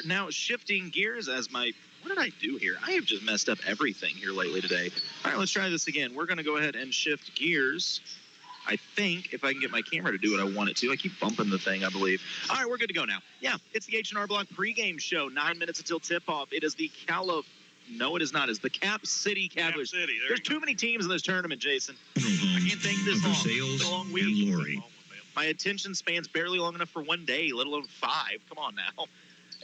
Now, shifting gears as my... What did I do here? I have just messed up everything here lately today. All right, let's try this again. We're going to go ahead and shift gears. I think if I can get my camera to do what I want it to. I keep bumping the thing, I believe. All right, we're good to go now. Yeah, it's the H&R Block pregame show. 9 minutes until tip-off. It is the No, it is not. It's the Cap City Cavaliers. Cap City, There's too many teams in this tournament, Jason. I can't think this long. It's a long week. And Lori. My attention span's barely long enough for one day, let alone 5. Come on now.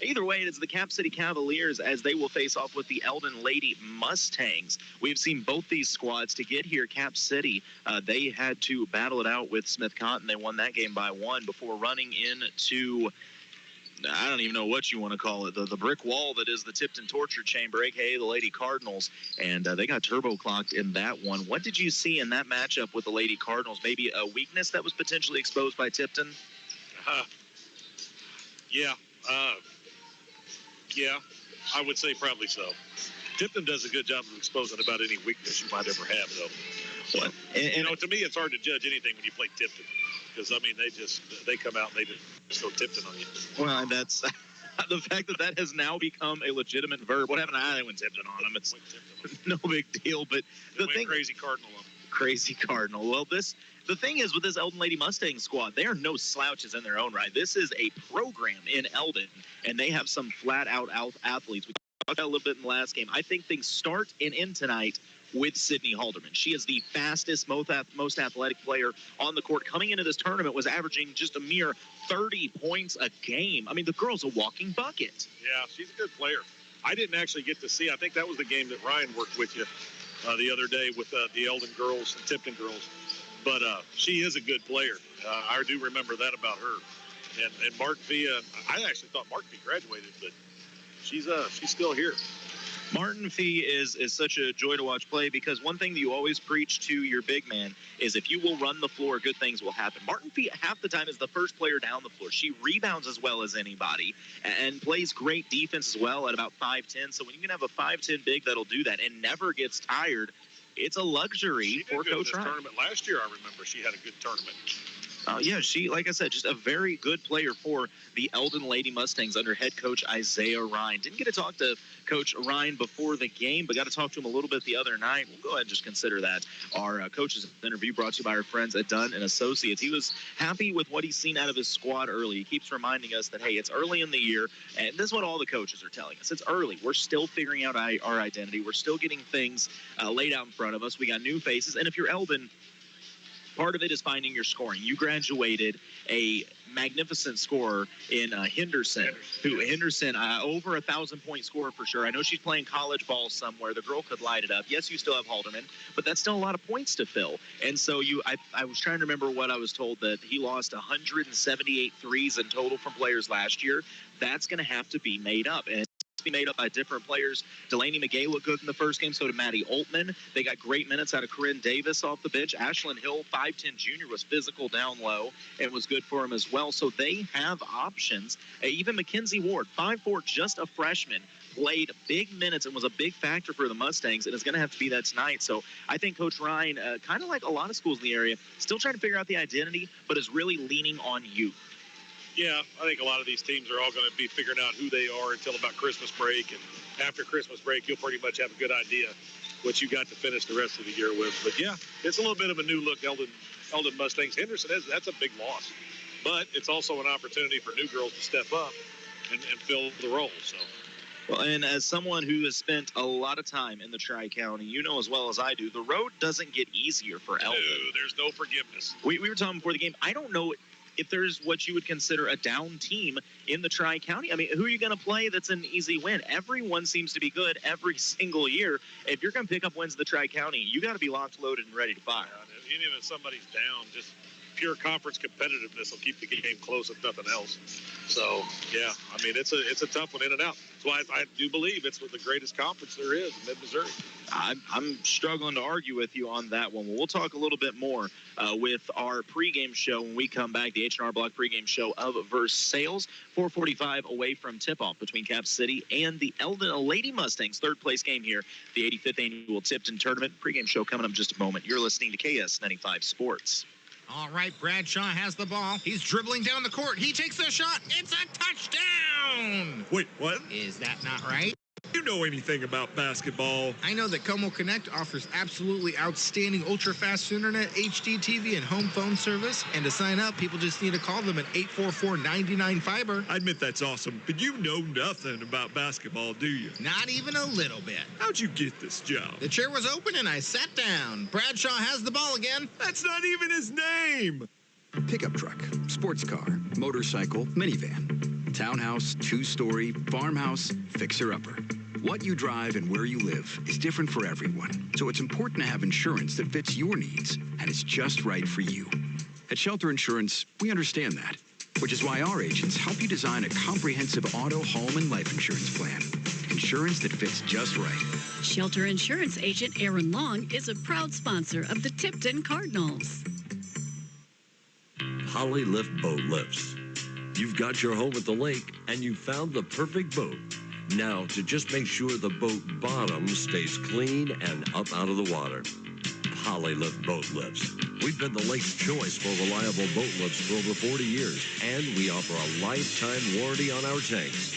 Either way, it is the Cap City Cavaliers as they will face off with the Eldon Lady Mustangs. We've seen both these squads to get here. Cap City, they had to battle it out with Smith Cotton. They won that game by 1 before running into, I don't even know what you want to call it, the brick wall that is the Tipton torture chamber, a.k.a. the Lady Cardinals, and they got turbo clocked in that one. What did you see in that matchup with the Lady Cardinals? Maybe a weakness that was potentially exposed by Tipton? Yeah, I would say probably so. Tipton does a good job of exposing about any weakness you might ever have, though. What? To me, it's hard to judge anything when you play Tipton because, I mean, they come out and they just throw Tipton on you. Well, that's the fact that has now become a legitimate verb. What happened to I went Tipton on him? It's no big deal. But the thing, crazy Cardinal on him. Crazy Cardinal. Well, the thing is with this Eldon Lady Mustang squad, they are no slouches in their own right. This is a program in Eldon, and they have some flat-out athletes. We talked about a little bit in the last game. I think things start and end tonight with Sydney Halderman. She is the fastest, most athletic player on the court. Coming into this tournament was averaging just a mere 30 points a game. I mean, the girl's a walking bucket. Yeah, she's a good player. I didn't actually get to see. I think that was the game that Ryan worked with you the other day with the Eldon girls and Tipton girls. But she is a good player. I do remember that about her. And Mark Villa, I actually thought Mark Villa graduated, but she's still here. Martin Fee is such a joy to watch play because one thing that you always preach to your big man is if you will run the floor, good things will happen. Martin Fee half the time is the first player down the floor. She rebounds as well as anybody and plays great defense as well at about 5'10". So when you can have a 5'10" big that'll do that and never gets tired, it's a luxury for Coach Ryan. Tournament last year, I remember she had a good tournament. Yeah, she, like I said, just a very good player for the Eldon Lady Mustangs under head coach Isaiah Ryan. Didn't get to talk to Coach Ryan before the game, but got to talk to him a little bit the other night. We'll go ahead and just consider that our coach's interview brought to you by our friends at Dunn & Associates. He was happy with what he's seen out of his squad early. He keeps reminding us that, hey, it's early in the year, and this is what all the coaches are telling us. It's early. We're still figuring out our identity. We're still getting things laid out in front of us. We got new faces, and if you're Eldon, part of it is finding your scoring. You graduated a magnificent scorer in Henderson, over 1,000-point scorer for sure. I know she's playing college ball somewhere. The girl could light it up. Yes, you still have Halderman, but that's still a lot of points to fill. And so I was trying to remember what I was told, that he lost 178 threes in total from players last year. That's going to have to be made up. And be made up by different players. Delaney McGay looked good in the first game, so did Maddie Altman. They got great minutes out of Corinne Davis off the bench. Ashlyn Hill, 5'10 junior, was physical down low and was good for him as well. So they have options. Even Mackenzie Ward, 5'4", just a freshman, played big minutes and was a big factor for the Mustangs, and it's going to have to be that tonight. So I think Coach Ryan, kind of like a lot of schools in the area, still trying to figure out the identity, but is really leaning on youth. Yeah, I think a lot of these teams are all going to be figuring out who they are until about Christmas break. And after Christmas break, you'll pretty much have a good idea what you got to finish the rest of the year with. But, yeah, it's a little bit of a new look, Eldon Mustangs. Henderson, that's a big loss. But it's also an opportunity for new girls to step up and fill the role. So. Well, and as someone who has spent a lot of time in the Tri-County, you know as well as I do, the road doesn't get easier for Eldon. No, there's no forgiveness. We were talking before the game. I don't know if there's what you would consider a down team in the Tri-County. I mean, who are you going to play that's an easy win? Everyone seems to be good every single year. If you're going to pick up wins in the Tri-County, you got to be locked, loaded, and ready to fire. Yeah, even if somebody's down, just pure conference competitiveness will keep the game close if nothing else. So, yeah, I mean, it's a tough one in and out. That's why I do believe it's the greatest conference there is in mid-Missouri. I'm struggling to argue with you on that one. We'll talk a little bit more with our pregame show when we come back, the H&R Block pregame show of Versailles, 4:45 away from tip-off between Cap City and the Eldon Lady Mustangs, third-place game here, the 85th Annual Tipton Tournament. Pregame show coming up in just a moment. You're listening to KS95 Sports. All right, Bradshaw has the ball. He's dribbling down the court. He takes the shot. It's a touchdown! Wait, what? Is that not right? You know anything about basketball? I know that Como Connect offers absolutely outstanding ultra-fast internet, HD TV, and home phone service. And to sign up, people just need to call them at 844-99-FIBER. I admit that's awesome, but you know nothing about basketball, do you? Not even a little bit. How'd you get this job? The chair was open and I sat down. Bradshaw has the ball again. That's not even his name! Pickup truck, sports car, motorcycle, minivan, townhouse, two-story, farmhouse, fixer-upper. What you drive and where you live is different for everyone, so it's important to have insurance that fits your needs and is just right for you. At Shelter Insurance, we understand that, which is why our agents help you design a comprehensive auto, home, and life insurance plan. Insurance that fits just right. Shelter Insurance agent Aaron Long is a proud sponsor of the Tipton Cardinals. Holly Lift Boat Lifts. You've got your home at the lake and you found the perfect boat. Now, to just make sure the boat bottom stays clean and up out of the water. Polylift Boat Lifts. We've been the lake's choice for reliable boat lifts for over 40 years, and we offer a lifetime warranty on our tanks.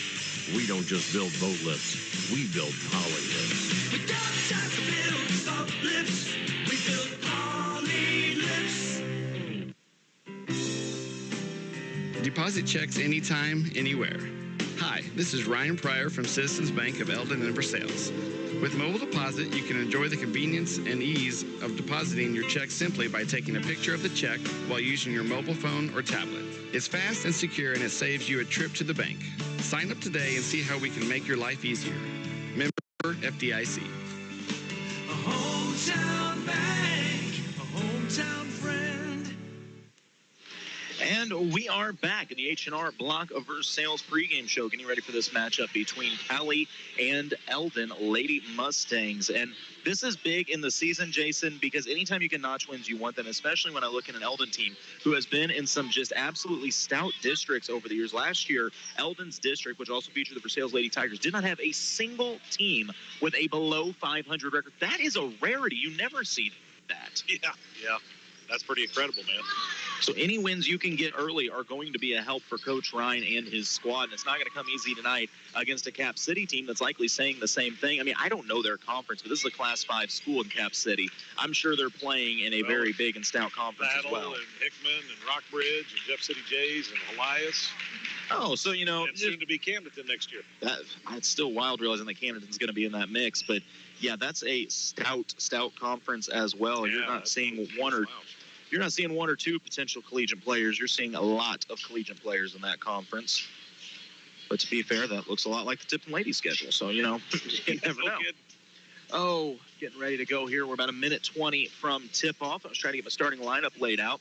We don't just build boat lifts, we build Polylifts. We don't just build boat lifts, we build poly lifts. Deposit checks anytime, anywhere. Hi, this is Ryan Pryor from Citizens Bank of Eldon and Versailles. With mobile deposit, you can enjoy the convenience and ease of depositing your check simply by taking a picture of the check while using your mobile phone or tablet. It's fast and secure, and it saves you a trip to the bank. Sign up today and see how we can make your life easier. Member FDIC. A hometown bank, a hometown friend. And we are back in the H&R Block of Versailles pregame show, getting ready for this matchup between Cali and Eldon Lady Mustangs. And this is big in the season, Jason, because anytime you can notch wins, you want them, especially when I look at an Eldon team who has been in some just absolutely stout districts over the years. Last year, Eldon's district, which also featured the Versailles Lady Tigers, did not have a single team with a below 500 record. That is a rarity. You never see that. Yeah. That's pretty incredible, man. So any wins you can get early are going to be a help for Coach Ryan and his squad. And it's not going to come easy tonight against a Cap City team that's likely saying the same thing. I mean, I don't know their conference, but this is a Class 5 school in Cap City. I'm sure they're playing in a very big and stout conference as well. And Hickman and Rockbridge and Jeff City Jays and Elias. Oh, so, you know. And soon to be Camdenton next year. It's still wild realizing that Camdenton's going to be in that mix. But, yeah, that's a stout conference as well. Yeah, You're not seeing You're not seeing one or two potential collegiate players. You're seeing a lot of collegiate players in that conference. But to be fair, that looks a lot like the Tipton ladies schedule. So, you know, you never know. Oh, getting ready to go here. We're about a minute 20 from tip-off. I was trying to get my starting lineup laid out.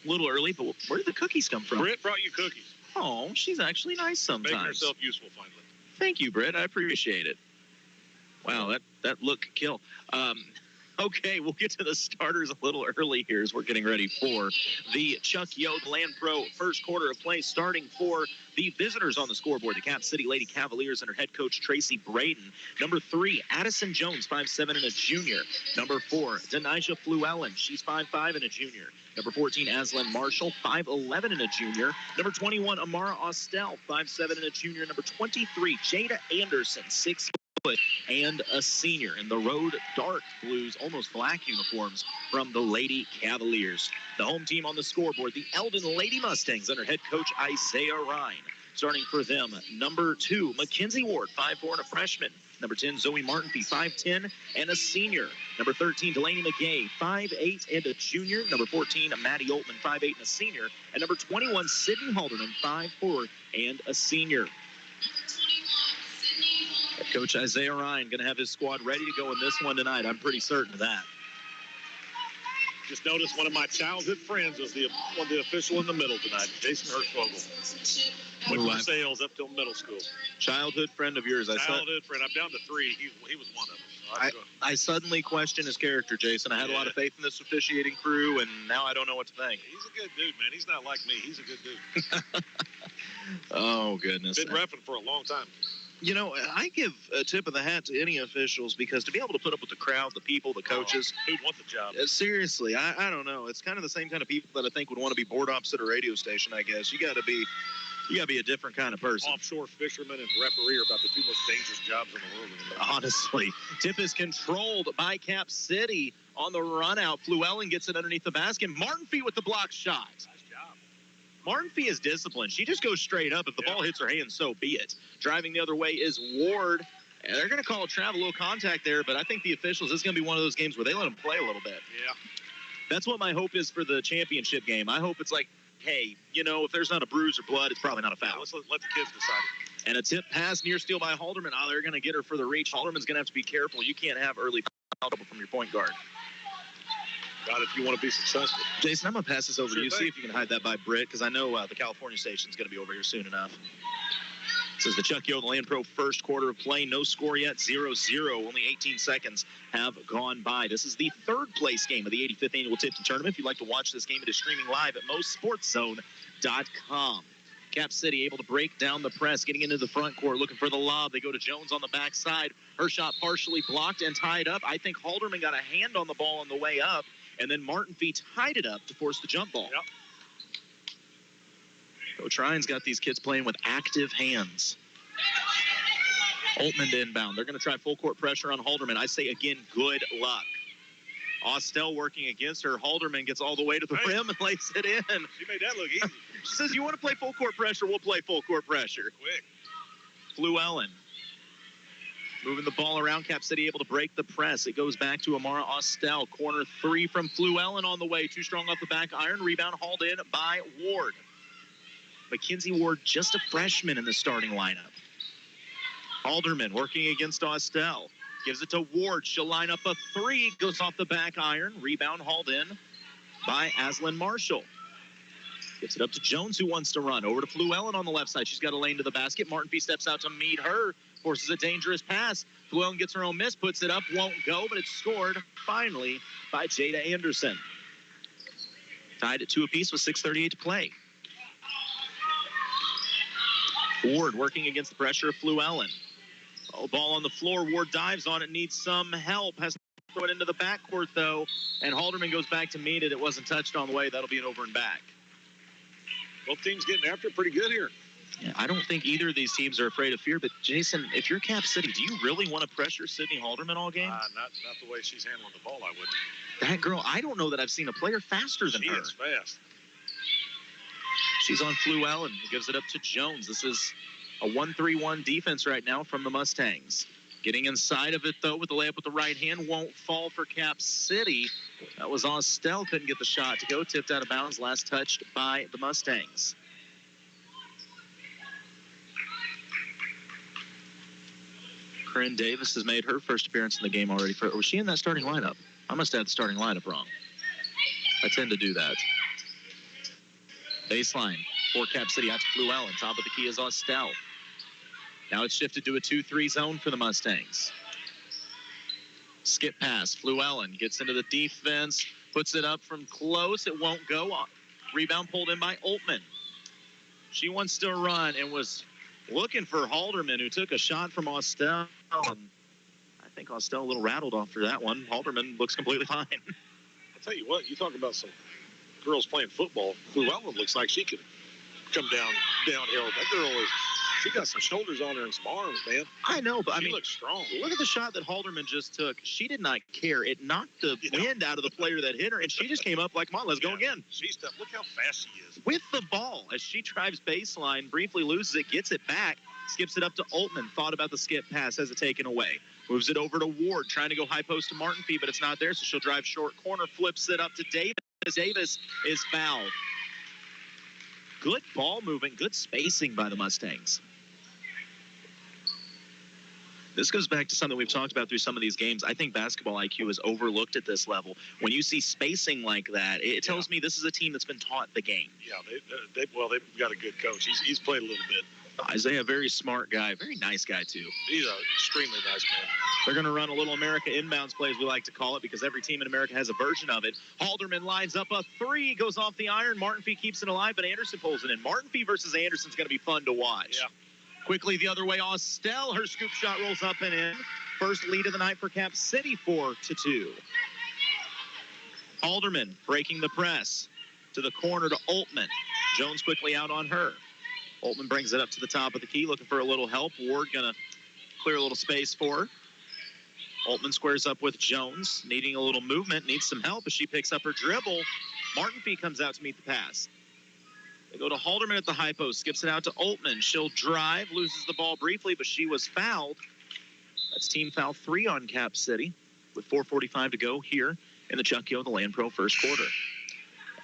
A little early, but where did the cookies come from? Britt brought you cookies. Oh, she's actually nice sometimes. Making herself useful finally. Thank you, Britt. I appreciate it. Wow, that look could kill. Okay, we'll get to the starters a little early here as we're getting ready for the Chuck Young Land Pro first quarter of play, starting for the visitors on the scoreboard, the Cap City Lady Cavaliers under head coach Tracy Braden. Number 3, Addison Jones, 5'7" and a junior. Number 4, Denisha Fluellen, she's 5'5" and a junior. Number 14, Aslan Marshall, 5'11" and a junior. Number 21, Amara Austell, 5'7" and a junior. Number 23, Jada Anderson, 6 foot and a senior. In the road dark blues, almost black uniforms from the Lady Cavaliers. The home team on the scoreboard, the Eldon Lady Mustangs under head coach Isaiah Ryan. Starting for them, number 2, Mackenzie Ward, 5'4" and a freshman. Number 10, Zoe Martinby, 5'10" and a senior. Number 13, Delaney McGay, 5'8" and a junior. Number 14, Maddie Oltman, 5'8" and a senior. And number 21, Sydney Halderman, 5'4" and a senior. Coach Isaiah Ryan going to have his squad ready to go in this one tonight. I'm pretty certain of that. Just noticed one of my childhood friends was the official in the middle tonight, Jason Hirschvogel. Went from Sales up till middle school. Childhood friend of yours. Childhood friend. I'm down to 3. He was one of them. So I suddenly question his character, Jason. I had a lot of faith in this officiating crew, and now I don't know what to think. He's a good dude, man. He's not like me. He's a good dude. Oh, goodness. Been reffing for a long time. You know, I give a tip of the hat to any officials because to be able to put up with the crowd, the people, the coaches. Who'd want the job? Seriously, I don't know. It's kind of the same kind of people that I think would want to be board opposite a radio station, I guess. You got to be a different kind of person. Offshore fishermen and referee are about the two most dangerous jobs in the world. Honestly. Tip is controlled by Cap City on the run out. Fluellen gets it underneath the basket. Martin Fee with the block shot. Martin Fee is disciplined. She just goes straight up. If the ball hits her hand, so be it. Driving the other way is Ward. And they're going to call a travel, little contact there, but I think the officials, this is going to be one of those games where they let them play a little bit. Yeah. That's what my hope is for the championship game. I hope it's like, hey, you know, if there's not a bruise or blood, it's probably not a foul. Yeah, let's let the kids decide it. And a tip pass near steal by Halderman. Oh, they're going to get her for the reach. Halderman's going to have to be careful. You can't have early foul trouble from your point guard. God, if you want to be successful. Jason, I'm going to pass this over to you. See if you can hide that by Britt, because I know the California station's going to be over here soon enough. This is the Chuck Yo, the Land Pro first quarter of play. No score yet, 0-0. Only 18 seconds have gone by. This is the third place game of the 85th Annual Tipton Tournament. If you'd like to watch this game, it is streaming live at MoSportsZone.com. Cap City able to break down the press, getting into the front court, looking for the lob. They go to Jones on the backside. Her shot partially blocked and tied up. I think Halderman got a hand on the ball on the way up. And then Martin Fee tied it up to force the jump ball. Yep. Coach Ryan's got these kids playing with active hands. Altman to inbound. They're going to try full court pressure on Halderman. I say again, good luck. Austell working against her. Halderman gets all the way to the rim and lays it in. She made that look easy. She says, you want to play full court pressure? We'll play full court pressure. Quick. Fluellen. Moving the ball around, Cap City able to break the press. It goes back to Amara Austell. Corner three from Fluellen on the way. Too strong off the back iron. Rebound hauled in by Ward. Mackenzie Ward, just a freshman in the starting lineup. Halderman working against Austell. Gives it to Ward. She'll line up a three. Goes off the back iron. Rebound hauled in by Aslan Marshall. Gives it up to Jones, who wants to run. Over to Fluellen on the left side. She's got a lane to the basket. Martin Fee steps out to meet her. Forces a dangerous pass. Fluellen gets her own miss, puts it up, won't go, but it's scored finally by Jada Anderson. Tied at 2 apiece with 6:38 to play. Ward working against the pressure of Fluellen. Oh, ball on the floor. Ward dives on it, needs some help. Has to throw it into the backcourt, though. And Halderman goes back to meet it. It wasn't touched on the way. That'll be an over and back. Both teams getting after it pretty good here. Yeah, I don't think either of these teams are afraid of fear, but Jason, if you're Cap City, do you really want to pressure Sydney Halderman all game? Not the way she's handling the ball, I wouldn't. That girl, I don't know that I've seen a player faster than her. She is fast. She's on Fluellen. He gives it up to Jones. This is a 1-3-1 defense right now from the Mustangs. Getting inside of it, though, with the layup with the right hand. Won't fall for Cap City. That was Austell. Couldn't get the shot to go. Tipped out of bounds. Last touched by the Mustangs. Corinne Davis has made her first appearance in the game already. Was she in that starting lineup? I must have had the starting lineup wrong. I tend to do that. Baseline for Cap City out to Fluellen. Top of the key is Austell. Now it's shifted to a 2-3 zone for the Mustangs. Skip pass. Fluellen gets into the defense. Puts it up from close. It won't go. Rebound pulled in by Altman. She wants to run and was looking for Halderman, who took a shot from Austell. I think Austell a little rattled after that one. Halderman looks completely fine. I'll tell you what, you talk about some girls playing football. Fluellen looks like she could come downhill. That girl she got some shoulders on her and some arms, man. I know, but she looks strong. Look at the shot that Halderman just took. She did not care. It knocked the wind out of the player that hit her, and she just came up like, come on, let's go again. She's tough. Look how fast she is. With the ball, as she drives baseline, briefly loses it, gets it back, skips it up to Altman. Thought about the skip pass, has it taken away. Moves it over to Ward, trying to go high post to Martin Fee, but it's not there, so she'll drive short corner, flips it up to Davis. Davis is fouled. Good ball movement, good spacing by the Mustangs. This goes back to something we've talked about through some of these games. I think basketball IQ is overlooked at this level. When you see spacing like that, it tells me this is a team that's been taught the game. Yeah, they've got a good coach. He's played a little bit. Isaiah, very smart guy, very nice guy too. He's an extremely nice man. They're going to run a little America inbounds play, as we like to call it, because every team in America has a version of it. Halderman lines up a three, goes off the iron. Martin Fee keeps it alive, but Anderson pulls it in. Martin Fee versus Anderson is going to be fun to watch. Yeah. Quickly the other way, Austell. Her scoop shot rolls up and in. First lead of the night for Cap City, 4-2. Halderman breaking the press to the corner to Altman. Jones quickly out on her. Altman brings it up to the top of the key, looking for a little help. Ward going to clear a little space for her. Altman squares up with Jones, needing a little movement, needs some help as she picks up her dribble. Martinfee comes out to meet the pass. They go to Halderman at the high post, skips it out to Altman. She'll drive, loses the ball briefly, but she was fouled. That's team foul 3 on Cap City with 4:45 to go here in the Chuck Yo, the Land Pro first quarter.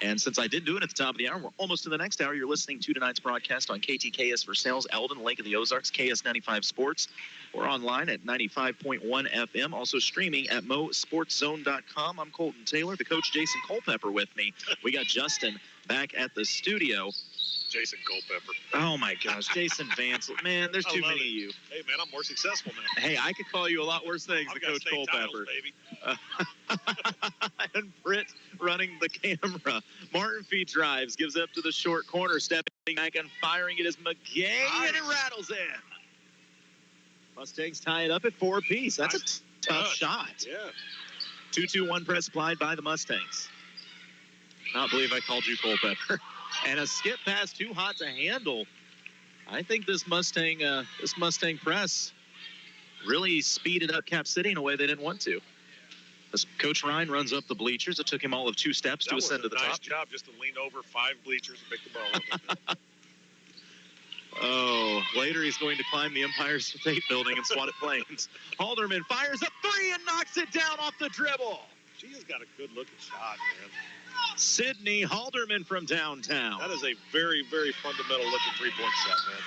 And since I did do it at the top of the hour, we're almost to the next hour. You're listening to tonight's broadcast on KTKS Versailles, Eldon, Lake of the Ozarks, KS95 Sports. We're online at 95.1 FM, also streaming at MoSportsZone.com. I'm Colton Taylor, the coach Jason Culpepper with me. We got Justin back at the studio. Jason Culpepper. Oh, my gosh. Jason Vance. Man, there's too many of you. Hey, man, I'm more successful now. Hey, I could call you a lot worse things than Coach Culpepper. And Britt running the camera. Martinfee drives, gives it up to the short corner, stepping back and firing it is McGay, and it rattles in. Mustangs tie it up at 4 apiece. That's a tough shot. Yeah. 2-2-1 press applied by the Mustangs. Not believe I called you Culpepper. And a skip pass too hot to handle. I think this Mustang press really speeded up Cap City in a way they didn't want to. As Coach Ryan runs up the bleachers, it took him all of 2 steps to ascend to the top. Nice job just to lean over 5 bleachers and pick the ball up. Oh, later he's going to climb the Empire State Building and swat at planes. Halderman fires a 3 and knocks it down off the dribble. She has got a good-looking shot, man. Sydney Halderman from downtown. That is a very, very fundamental-looking three-point shot, man.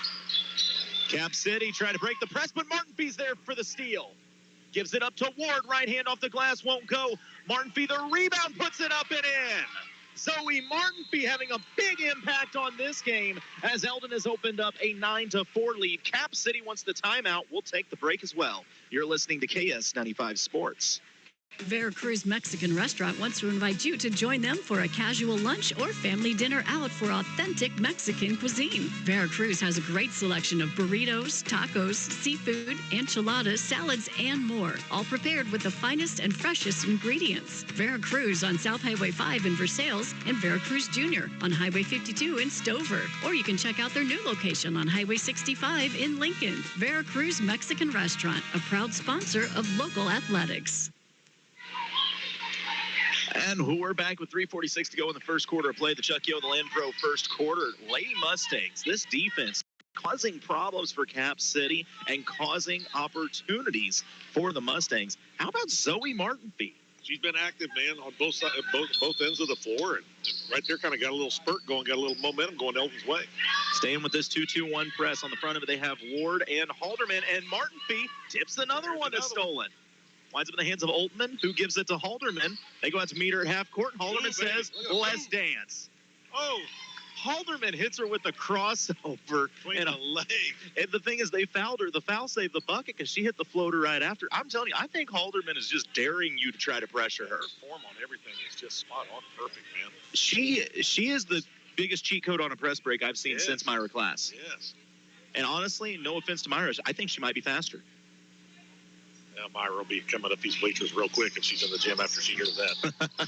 Cap City trying to break the press, but Martinfee's there for the steal. Gives it up to Ward. Right hand off the glass, won't go. Martinfee, the rebound, puts it up and in. Zoe Martinfee having a big impact on this game as Eldon has opened up a 9-4 lead. Cap City wants the timeout. We'll take the break as well. You're listening to KS95 Sports. Veracruz Mexican Restaurant wants to invite you to join them for a casual lunch or family dinner out for authentic Mexican cuisine. Veracruz has a great selection of burritos, tacos, seafood, enchiladas, salads, and more, all prepared with the finest and freshest ingredients. Veracruz on South Highway 5 in Versailles and Veracruz Jr. on Highway 52 in Stover. Or you can check out their new location on Highway 65 in Lincoln. Veracruz Mexican Restaurant, a proud sponsor of local athletics. And we're back with 3:46 to go in the first quarter of play. The Chuck Yo, the Land Pro first quarter. Lady Mustangs, this defense causing problems for Cap City and causing opportunities for the Mustangs. How about Zoe Martinfee? She's been active, man, on both sides, both ends of the floor, and right there kind of got a little spurt going, got a little momentum going Eldon's way. Staying with this 2-2-1 press. On the front of it, they have Ward and Halderman, and Martinfee tips another one that's stolen. Winds up in the hands of Altman, who gives it to Halderman. They go out to meet her at half court, and Halderman says, let's dance. Oh. Halderman hits her with a crossover and a leg. And the thing is, they fouled her. The foul saved the bucket because she hit the floater right after. I'm telling you, I think Halderman is just daring you to try to pressure her. Her form on everything is just spot on, perfect, man. She is the biggest cheat code on a press break I've seen since Myra class. Yes. And honestly, no offense to Myra, I think she might be faster. Now Myra will be coming up these bleachers real quick if she's in the gym after she hears that.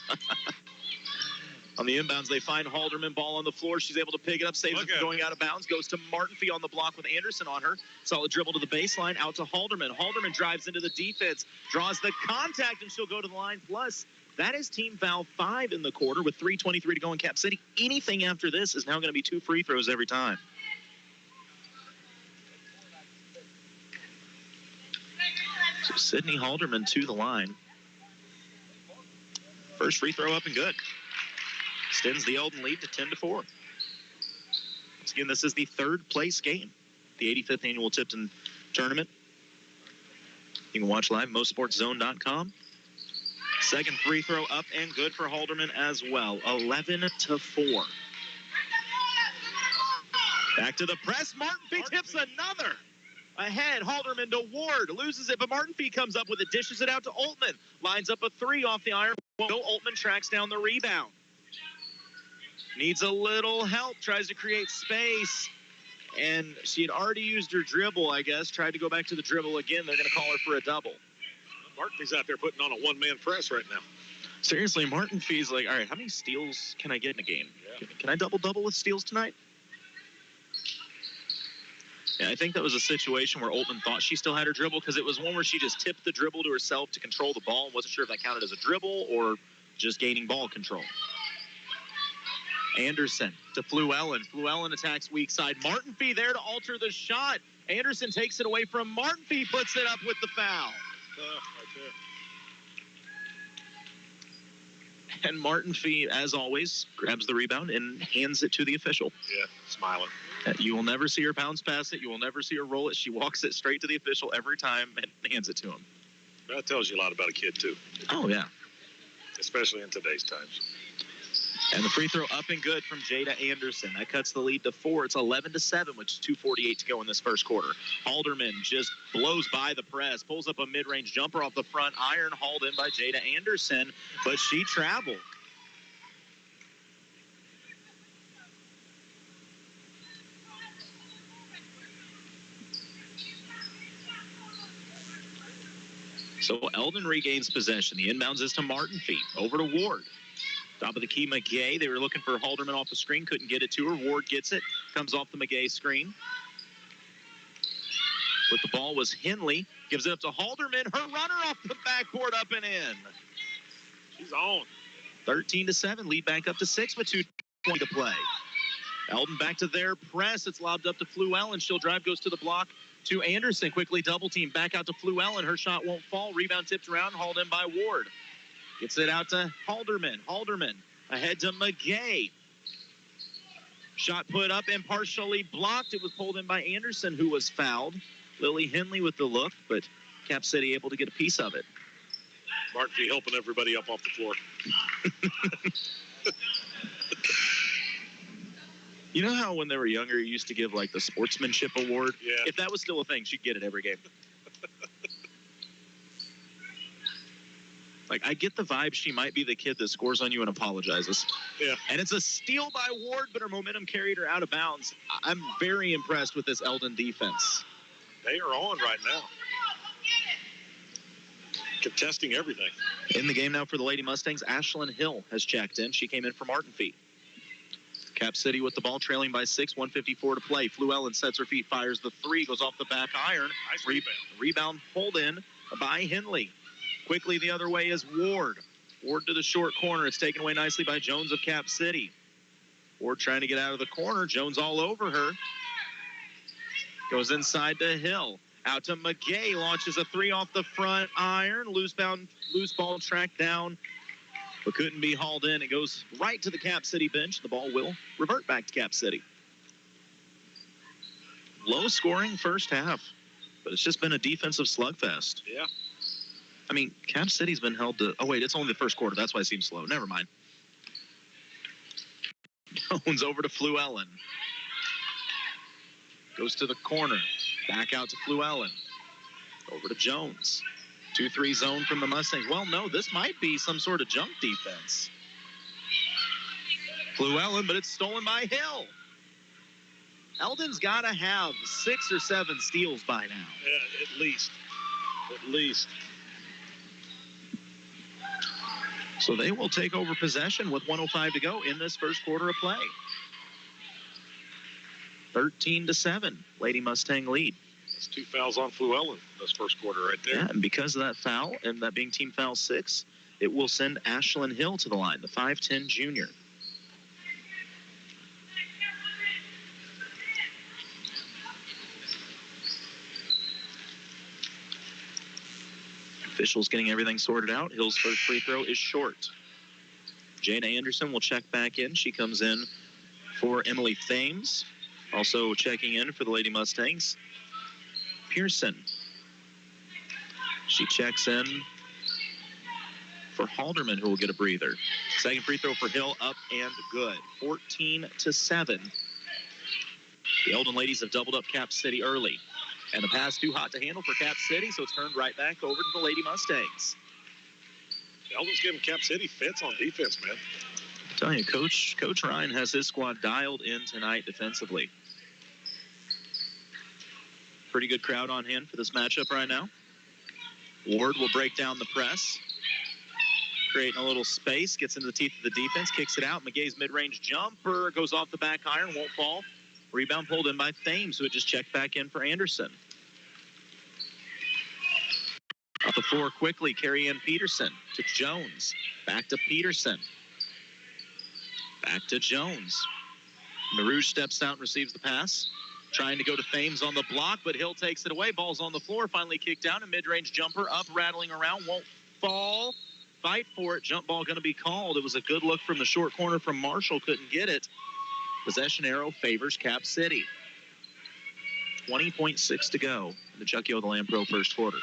On the inbounds, they find Halderman, ball on the floor. She's able to pick it up, saves it from going out of bounds, goes to Martinfee on the block with Anderson on her. Solid dribble to the baseline, out to Halderman. Halderman drives into the defense, draws the contact, and she'll go to the line. Plus, that is team foul 5 in the quarter with 3:23 to go in Cap City. Anything after this is now going to be 2 free throws every time. So Sydney Halderman to the line. First free throw up and good. Extends the Eldon lead to 10-4. Once again, this is the 3rd place game, the 85th annual Tipton tournament. You can watch live MoSportsZone.com. Second free throw up and good for Halderman as well. 11-4. Back to the press. Martinfee tips another. Ahead, Halderman to Ward, loses it, but Martinfee comes up with it, dishes it out to Altman. Lines up a 3 off the iron. Altman tracks down the rebound. Needs a little help, tries to create space, And she had already used her dribble, I guess. Tried to go back to the dribble again. They're going to call her for a double. Martin's out there putting on a one-man press right now. Seriously, Martin Fee's like, all right, how many steals can I get in a game? Yeah. Can I double-double with steals tonight? Yeah, I think that was a situation where Oltman thought she still had her dribble because it was one where she just tipped the dribble to herself to control the ball and wasn't sure if that counted as a dribble or just gaining ball control. Anderson to Fluellen. Fluellen attacks weak side. Martin Fee there to alter the shot. Anderson takes it away from Martin Fee, puts it up with the foul. Right there. And Martin Fee, as always, grabs the rebound and hands it to the official. Yeah, smiling. You will never see her bounce past it. You will never see her roll it. She walks it straight to the official every time and hands it to him. That tells you a lot about a kid, too. Oh, yeah. Especially in today's times. And the free throw up and good from Jada Anderson. That cuts the lead to 4. It's 11-7 with 2:48 to go in this first quarter. Halderman just blows by the press, pulls up a mid-range jumper off the front iron, hauled in by Jada Anderson, but she traveled. So Eldon regains possession. The inbounds is to Martin Fee. Over to Ward. Top of the key, McGay. They were looking for Halderman off the screen. Couldn't get it to her. Ward gets it. Comes off the McGay screen. With the ball was Henley. Gives it up to Halderman. Her runner off the backboard, up and in. She's on. 13-7. Lead back up to 6 with 2:20 to play. Eldon back to their press. It's lobbed up to Fluellen. She'll drive, goes to the block to Anderson. Quickly double team. Back out to Fluellen. Her shot won't fall. Rebound tipped around. Hauled in by Ward. Gets it out to Halderman. Halderman ahead to McGay. Shot put up and partially blocked. It was pulled in by Anderson, who was fouled. Lily Henley with the look, but Cap City able to get a piece of it. Martin Fee helping everybody up off the floor. You know how when they were younger, you used to give like the sportsmanship award? Yeah. If that was still a thing, she'd get it every game. Like, I get the vibe she might be the kid that scores on you and apologizes. Yeah. And it's a steal by Ward, but her momentum carried her out of bounds. I'm very impressed with this Eldon defense. They are on right now. Contesting everything. In the game now for the Lady Mustangs, Ashlyn Hill has checked in. She came in for Martin Fee. Cap City with the ball, trailing by 6, 1:54 to play. Fluellen sets her feet, fires the 3, goes off the back iron. Nice rebound. Rebound pulled in by Henley. Quickly the other way is Ward. Ward to the short corner. It's taken away nicely by Jones of Cap City. Ward trying to get out of the corner. Jones all over her. Goes inside to Hill. Out to McGay. Launches a 3 off the front iron. Loose ball tracked down, but couldn't be hauled in. It goes right to the Cap City bench. The ball will revert back to Cap City. Low scoring first half, but it's just been a defensive slugfest. Yeah. I mean, Cap City's been held to... Oh, wait, it's only the first quarter. That's why it seems slow. Never mind. Jones over to Fluellen. Goes to the corner. Back out to Fluellen. Over to Jones. 2-3 zone from the Mustangs. Well, no, this might be some sort of jump defense. Fluellen, but it's stolen by Hill. Eldon's got to have 6 or 7 steals by now. Yeah, at least. At least. So they will take over possession with 1:05 to go in this first quarter of play. 13-7, Lady Mustang lead. That's 2 fouls on Fluellen this first quarter right there. Yeah, and because of that foul, and that being team foul 6, it will send Ashlyn Hill to the line, the 5'10 junior. Officials getting everything sorted out. Hill's first free throw is short. Jada Anderson will check back in. She comes in for Emily Thames. Also checking in for the Lady Mustangs, Pearson. She checks in for Halderman, who will get a breather. Second free throw for Hill, up and good. 14-7. The Eldon ladies have doubled up Cap City early. And the pass too hot to handle for Cap City, so it's turned right back over to the Lady Mustangs. Eldon's giving Cap City fits on defense, man. I'm telling you, Coach Ryan has his squad dialed in tonight defensively. Pretty good crowd on hand for this matchup right now. Ward will break down the press, creating a little space, gets into the teeth of the defense, kicks it out. McGay's mid-range jumper goes off the back iron, won't fall. Rebound pulled in by Thames, who had just checked back in for Anderson. Up the floor quickly, Carrie Ann Peterson to Jones. Back to Peterson. Back to Jones. Narouge steps out and receives the pass. Trying to go to Thames on the block, but Hill takes it away. Ball's on the floor, finally kicked down. A mid-range jumper up, rattling around, won't fall. Fight for it. Jump ball going to be called. It was a good look from the short corner from Marshall. Couldn't get it. Possession arrow favors Cap City. 20.6 to go in the Chucky O. the Lamb Pro first quarter.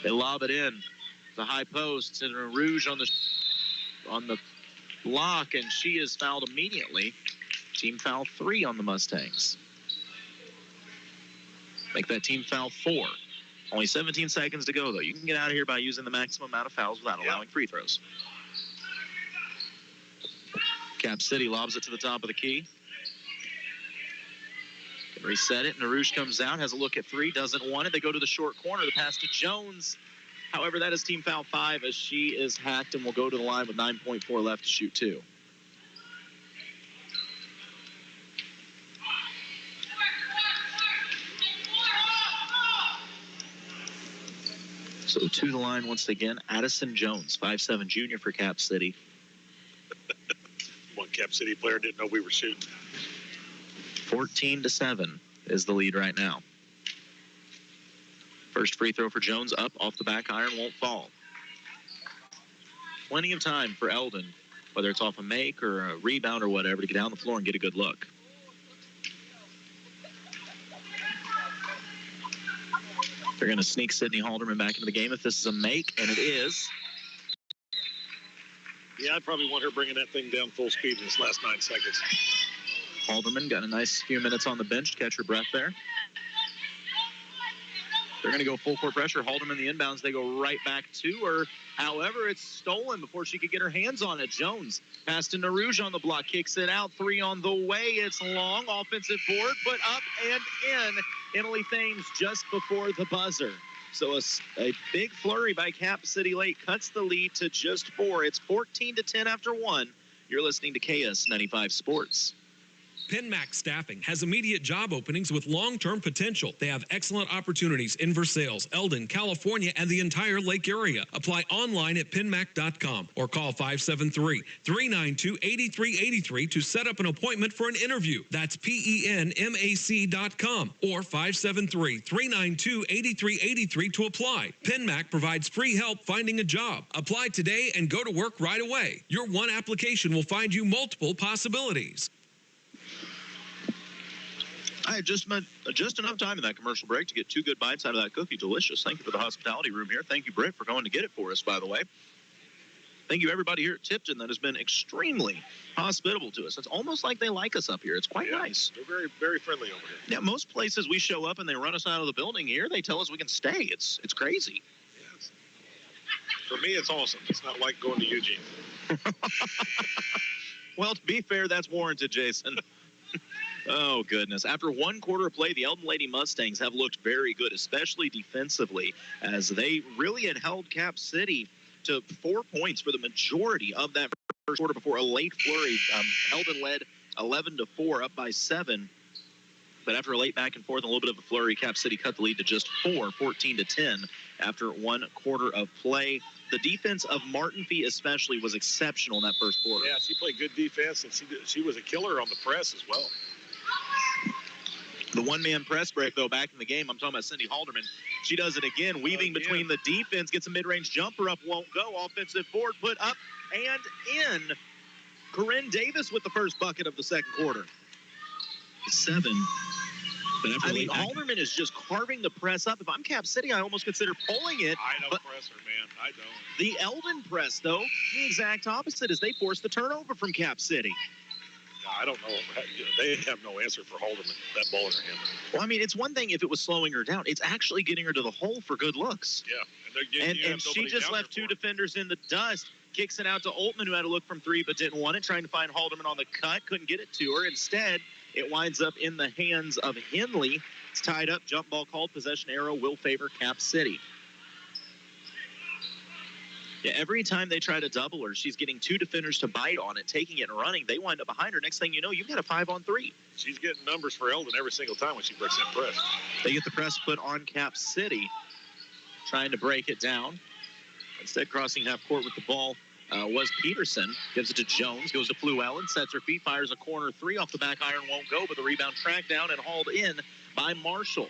They lob it in. The high post. Senator Rouge on the block, and she is fouled immediately. Team foul 3 on the Mustangs. Make that team foul 4. Only 17 seconds to go, though. You can get out of here by using the maximum amount of fouls without allowing free throws. Cap City lobs it to the top of the key. Can reset it. Narouge comes out, has a look at 3, doesn't want it. They go to the short corner. The pass to Jones. However, that is team foul 5 as she is hacked and will go to the line with 9.4 left to shoot 2. So to the line once again, Addison Jones, 5'7" junior for Cap City. One Cap City player didn't know we were shooting. 14-7 is the lead right now. First free throw for Jones, up off the back iron, won't fall. Plenty of time for Eldon, whether it's off a make or a rebound or whatever, to get down the floor and get a good look. They're going to sneak Sydney Halderman back into the game if this is a make, and it is. Yeah, I'd probably want her bringing that thing down full speed in this last 9 seconds. Halderman got a nice few minutes on the bench to catch her breath there. They're going to go full court pressure. Halderman the inbounds. They go right back to her. However, it's stolen before she could get her hands on it. Jones pass to Narouge on the block. Kicks it out. 3 on the way. It's long. Offensive board. Put up and in. Emily Thames just before the buzzer. So a big flurry by Cap City late cuts the lead to just 4. It's 14-10 after 1. You're listening to KS95 Sports. PenMac Staffing has immediate job openings with long-term potential. They have excellent opportunities in Versailles, Eldon, California, and the entire Lake area. Apply online at penmac.com or call 573-392-8383 to set up an appointment for an interview. That's PENMAC.com or 573-392-8383 to apply. PenMac provides free help finding a job. Apply today and go to work right away. Your one application will find you multiple possibilities. I had just enough time in that commercial break to get 2 good bites out of that cookie. Delicious. Thank you for the hospitality room here. Thank you, Britt, for going to get it for us, by the way. Thank you, everybody here at Tipton that has been extremely hospitable to us. It's almost like they like us up here. It's quite nice. They're very, very friendly over here. Yeah, most places we show up and they run us out of the building. Here, they tell us we can stay. It's crazy. Yes. For me, it's awesome. It's not like going to Eugene. Well, to be fair, that's warranted, Jason. Oh, goodness. After 1 quarter of play, the Eldon Lady Mustangs have looked very good, especially defensively, as they really had held Cap City to 4 points for the majority of that first quarter before a late flurry. Eldon led 11-4, up by 7. But after a late back and forth and a little bit of a flurry, Cap City cut the lead to just 4, 14-10 after 1 quarter of play. The defense of Martin Fee especially was exceptional in that first quarter. Yeah, she played good defense, and she was a killer on the press as well. The one-man press break, though, back in the game, I'm talking about Cindy Halderman. She does it again, weaving between the defense, gets a mid-range jumper up, won't go. Offensive board, put up and in. Corinne Davis with the first bucket of the second quarter. 7. I mean, Halderman is just carving the press up. If I'm Cap City, I almost consider pulling it. I don't press her, man. I don't. The Eldon press, though, the exact opposite, as they force the turnover from Cap City. I don't know. They have no answer for Halderman, that ball in her hand. Well, I mean, it's one thing if it was slowing her down. It's actually getting her to the hole for good looks. Yeah. And she just left 2 defenders in the dust. Kicks it out to Oltman, who had a look from 3 but didn't want it. Trying to find Halderman on the cut. Couldn't get it to her. Instead, It winds up in the hands of Henley. It's tied up. Jump ball called. Possession arrow will favor Cap City. Yeah, every time they try to double her, she's getting two defenders to bite on it, taking it and running. They wind up behind her. Next thing you know, you've got a 5-on-3. She's getting numbers for Eldon every single time when she breaks that press. They get the press put on Cap City, trying to break it down. Instead, crossing half court with the ball was Peterson. Gives it to Jones, goes to Fluellen, sets her feet, fires a corner three off the back iron, won't go, but the rebound tracked down and hauled in by Marshall.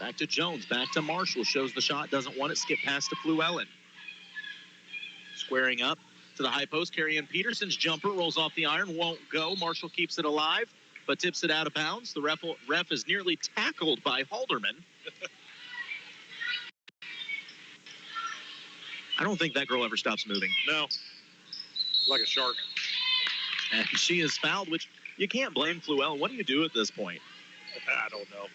Back to Jones, back to Marshall, shows the shot, doesn't want it, skip past to Fluellen. Squaring up to the high post, Carrie Ann Peterson's jumper rolls off the iron, won't go. Marshall keeps it alive, but tips it out of bounds. The ref is nearly tackled by Halderman. I don't think that girl ever stops moving. No, like a shark. And she is fouled, which you can't blame Fluellen. What do you do at this point? I don't know.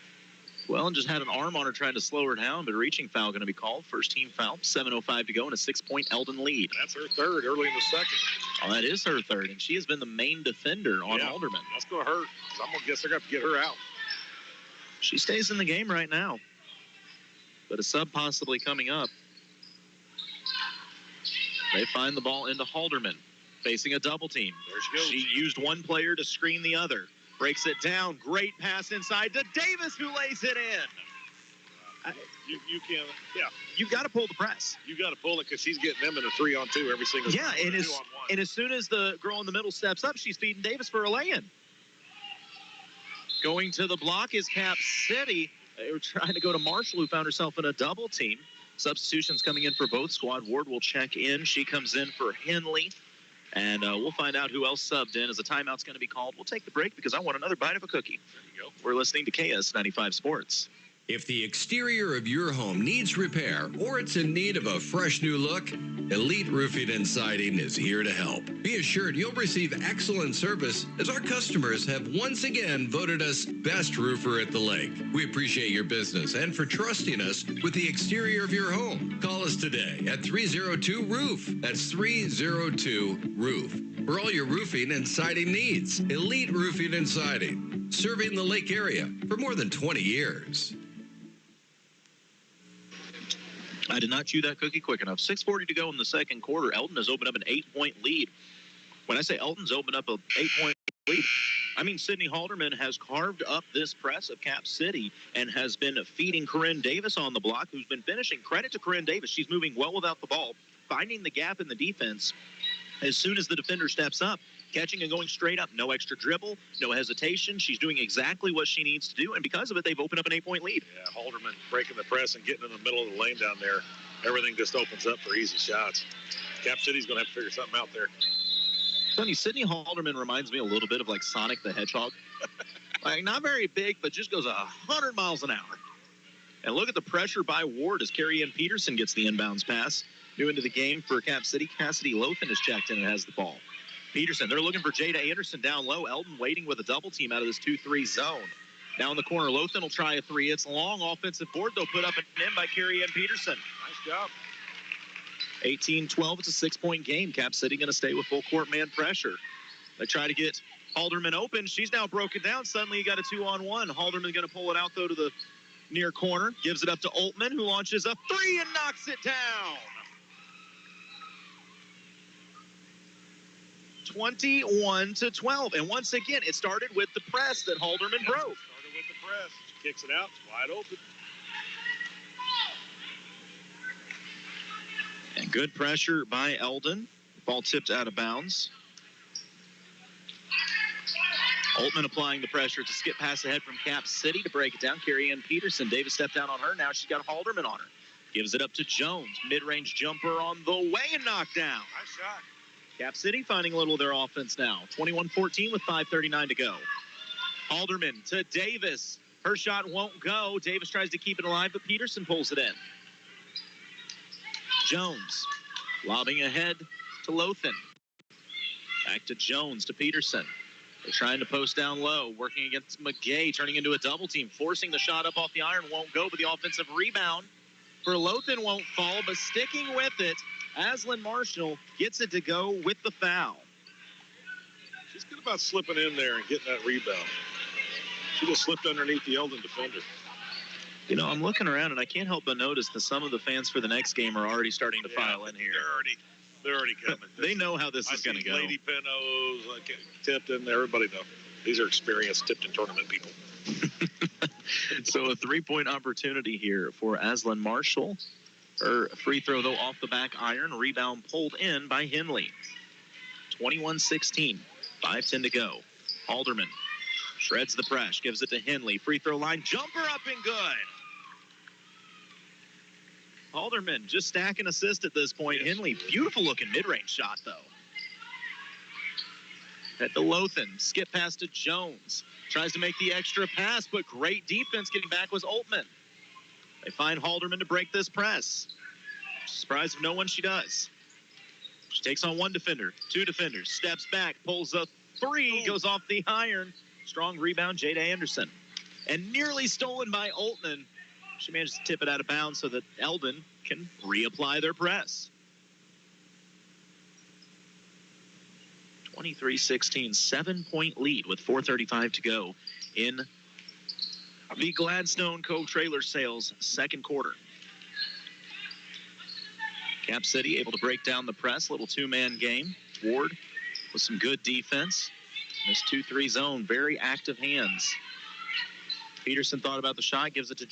Fluellen just had an arm on her trying to slow her down, but a reaching foul going to be called. First team foul, 7:05 to go, and a 6-point Eldon lead. That's her third early in the second. Oh, that is her third, and she has been the main defender on Halderman. That's going to hurt. I'm going to guess they're going to have to get her out. She stays in the game right now, but a sub possibly coming up. They find the ball into Halderman, facing a double team. There she goes. She used one player to screen the other. Breaks it down. Great pass inside to Davis, who lays it in. You can't, You've got to pull the press. You got to pull it because she's getting them in a 3-on-2 every single time. Yeah, and as soon as the girl in the middle steps up, she's feeding Davis for a lay-in. Going to the block is Cap City. They were trying to go to Marshall, who found herself in a double team. Substitutions coming in for both squad. Ward will check in. She comes in for Henley. And we'll find out who else subbed in as a timeout's going to be called. We'll take the break because I want another bite of a cookie. There you go. We're listening to KS95 Sports. If the exterior of your home needs repair or it's in need of a fresh new look, Elite Roofing and Siding is here to help. Be assured you'll receive excellent service as our customers have once again voted us best roofer at the lake. We appreciate your business and for trusting us with the exterior of your home. Call us today at 302-ROOF. That's 302-ROOF. For all your roofing and siding needs, Elite Roofing and Siding, serving the lake area for more than 20 years. I did not chew that cookie quick enough. 6:40 to go in the second quarter. Eldon has opened up an 8-point lead. When I say Eldon's opened up an 8-point lead, I mean Sydney Halderman has carved up this press of Cap City and has been feeding Corinne Davis on the block, who's been finishing. Credit to Corinne Davis. She's moving well without the ball, finding the gap in the defense as soon as the defender steps up, catching and going straight up. No extra dribble, no hesitation. She's doing exactly what she needs to do, and because of it, they've opened up an 8-point lead. Yeah, Halderman breaking the press and getting in the middle of the lane down there. Everything just opens up for easy shots. Cap City's going to have to figure something out there. Funny, Sydney Halderman reminds me a little bit of like Sonic the Hedgehog. Like, not very big, but just goes 100 miles an hour. And look at the pressure by Ward as Carrie Ann Peterson gets the inbounds pass. New into the game for Cap City. Cassidy Lothan is checked in and has the ball. Peterson, they're looking for Jada Anderson down low. Eldon waiting with a double team out of this 2-3 zone. Now in the corner, Lothan will try a three. It's long. Offensive board, they'll put up and in by Carrie Ann Peterson. Nice job. 18-12, it's a 6-point game. Cap City going to stay with full court man pressure. They try to get Halderman open. She's now broken down. Suddenly you got a 2-on-1. Halderman going to pull it out, though, to the near corner. Gives it up to Oltman, who launches a three and knocks it down. 21-12. And once again, it started with the press that Halderman broke. Started with the press. She kicks it out. It's wide open. And good pressure by Eldon. Ball tipped out of bounds. Oltman applying the pressure to skip pass ahead from Cap City to break it down. Carrie Ann Peterson. Davis stepped down on her. Now she's got Halderman on her. Gives it up to Jones. Mid-range jumper on the way and knocked down. Nice shot. Cap City finding a little of their offense now. 21-14 with 5:39 to go. Halderman to Davis. Her shot won't go. Davis tries to keep it alive, but Peterson pulls it in. Jones lobbing ahead to Lothan. Back to Jones to Peterson. They're trying to post down low, working against McGay, turning into a double team, forcing the shot up off the iron, won't go, but the offensive rebound for Lothan won't fall, but sticking with it, Aslan Marshall gets it to go with the foul. She's good about slipping in there and getting that rebound. She just slipped underneath the Eldon defender. You know, I'm looking around, and I can't help but notice that some of the fans for the next game are already starting to file in here. They're already coming. They know how this is going to go. Lady Pennos, Tipton, everybody knows. These are experienced Tipton tournament people. So a 3-point opportunity here for Aslan Marshall. Her free throw, though, off the back iron. Rebound pulled in by Henley. 21-16. 5:10 to go. Halderman shreds the press, gives it to Henley. Free throw line, jumper up and good. Halderman just stack and assist at this point. Yes. Henley, beautiful looking mid-range shot, though. At the Lothan, skip pass to Jones. Tries to make the extra pass, but great defense getting back was Altman. They find Halderman to break this press. Surprised if no one she does. She takes on one defender, two defenders, steps back, pulls a three, goes off the iron. Strong rebound, Jada Anderson. And nearly stolen by Altman. She managed to tip it out of bounds so that Eldon can reapply their press. 23-16, 7-point lead with 4:35 to go in the Gladstone Cove Trailer Sales second quarter. Cap City able to break down the press, little two-man game. Ward with some good defense. This 2-3 zone, very active hands. Peterson thought about the shot, gives it to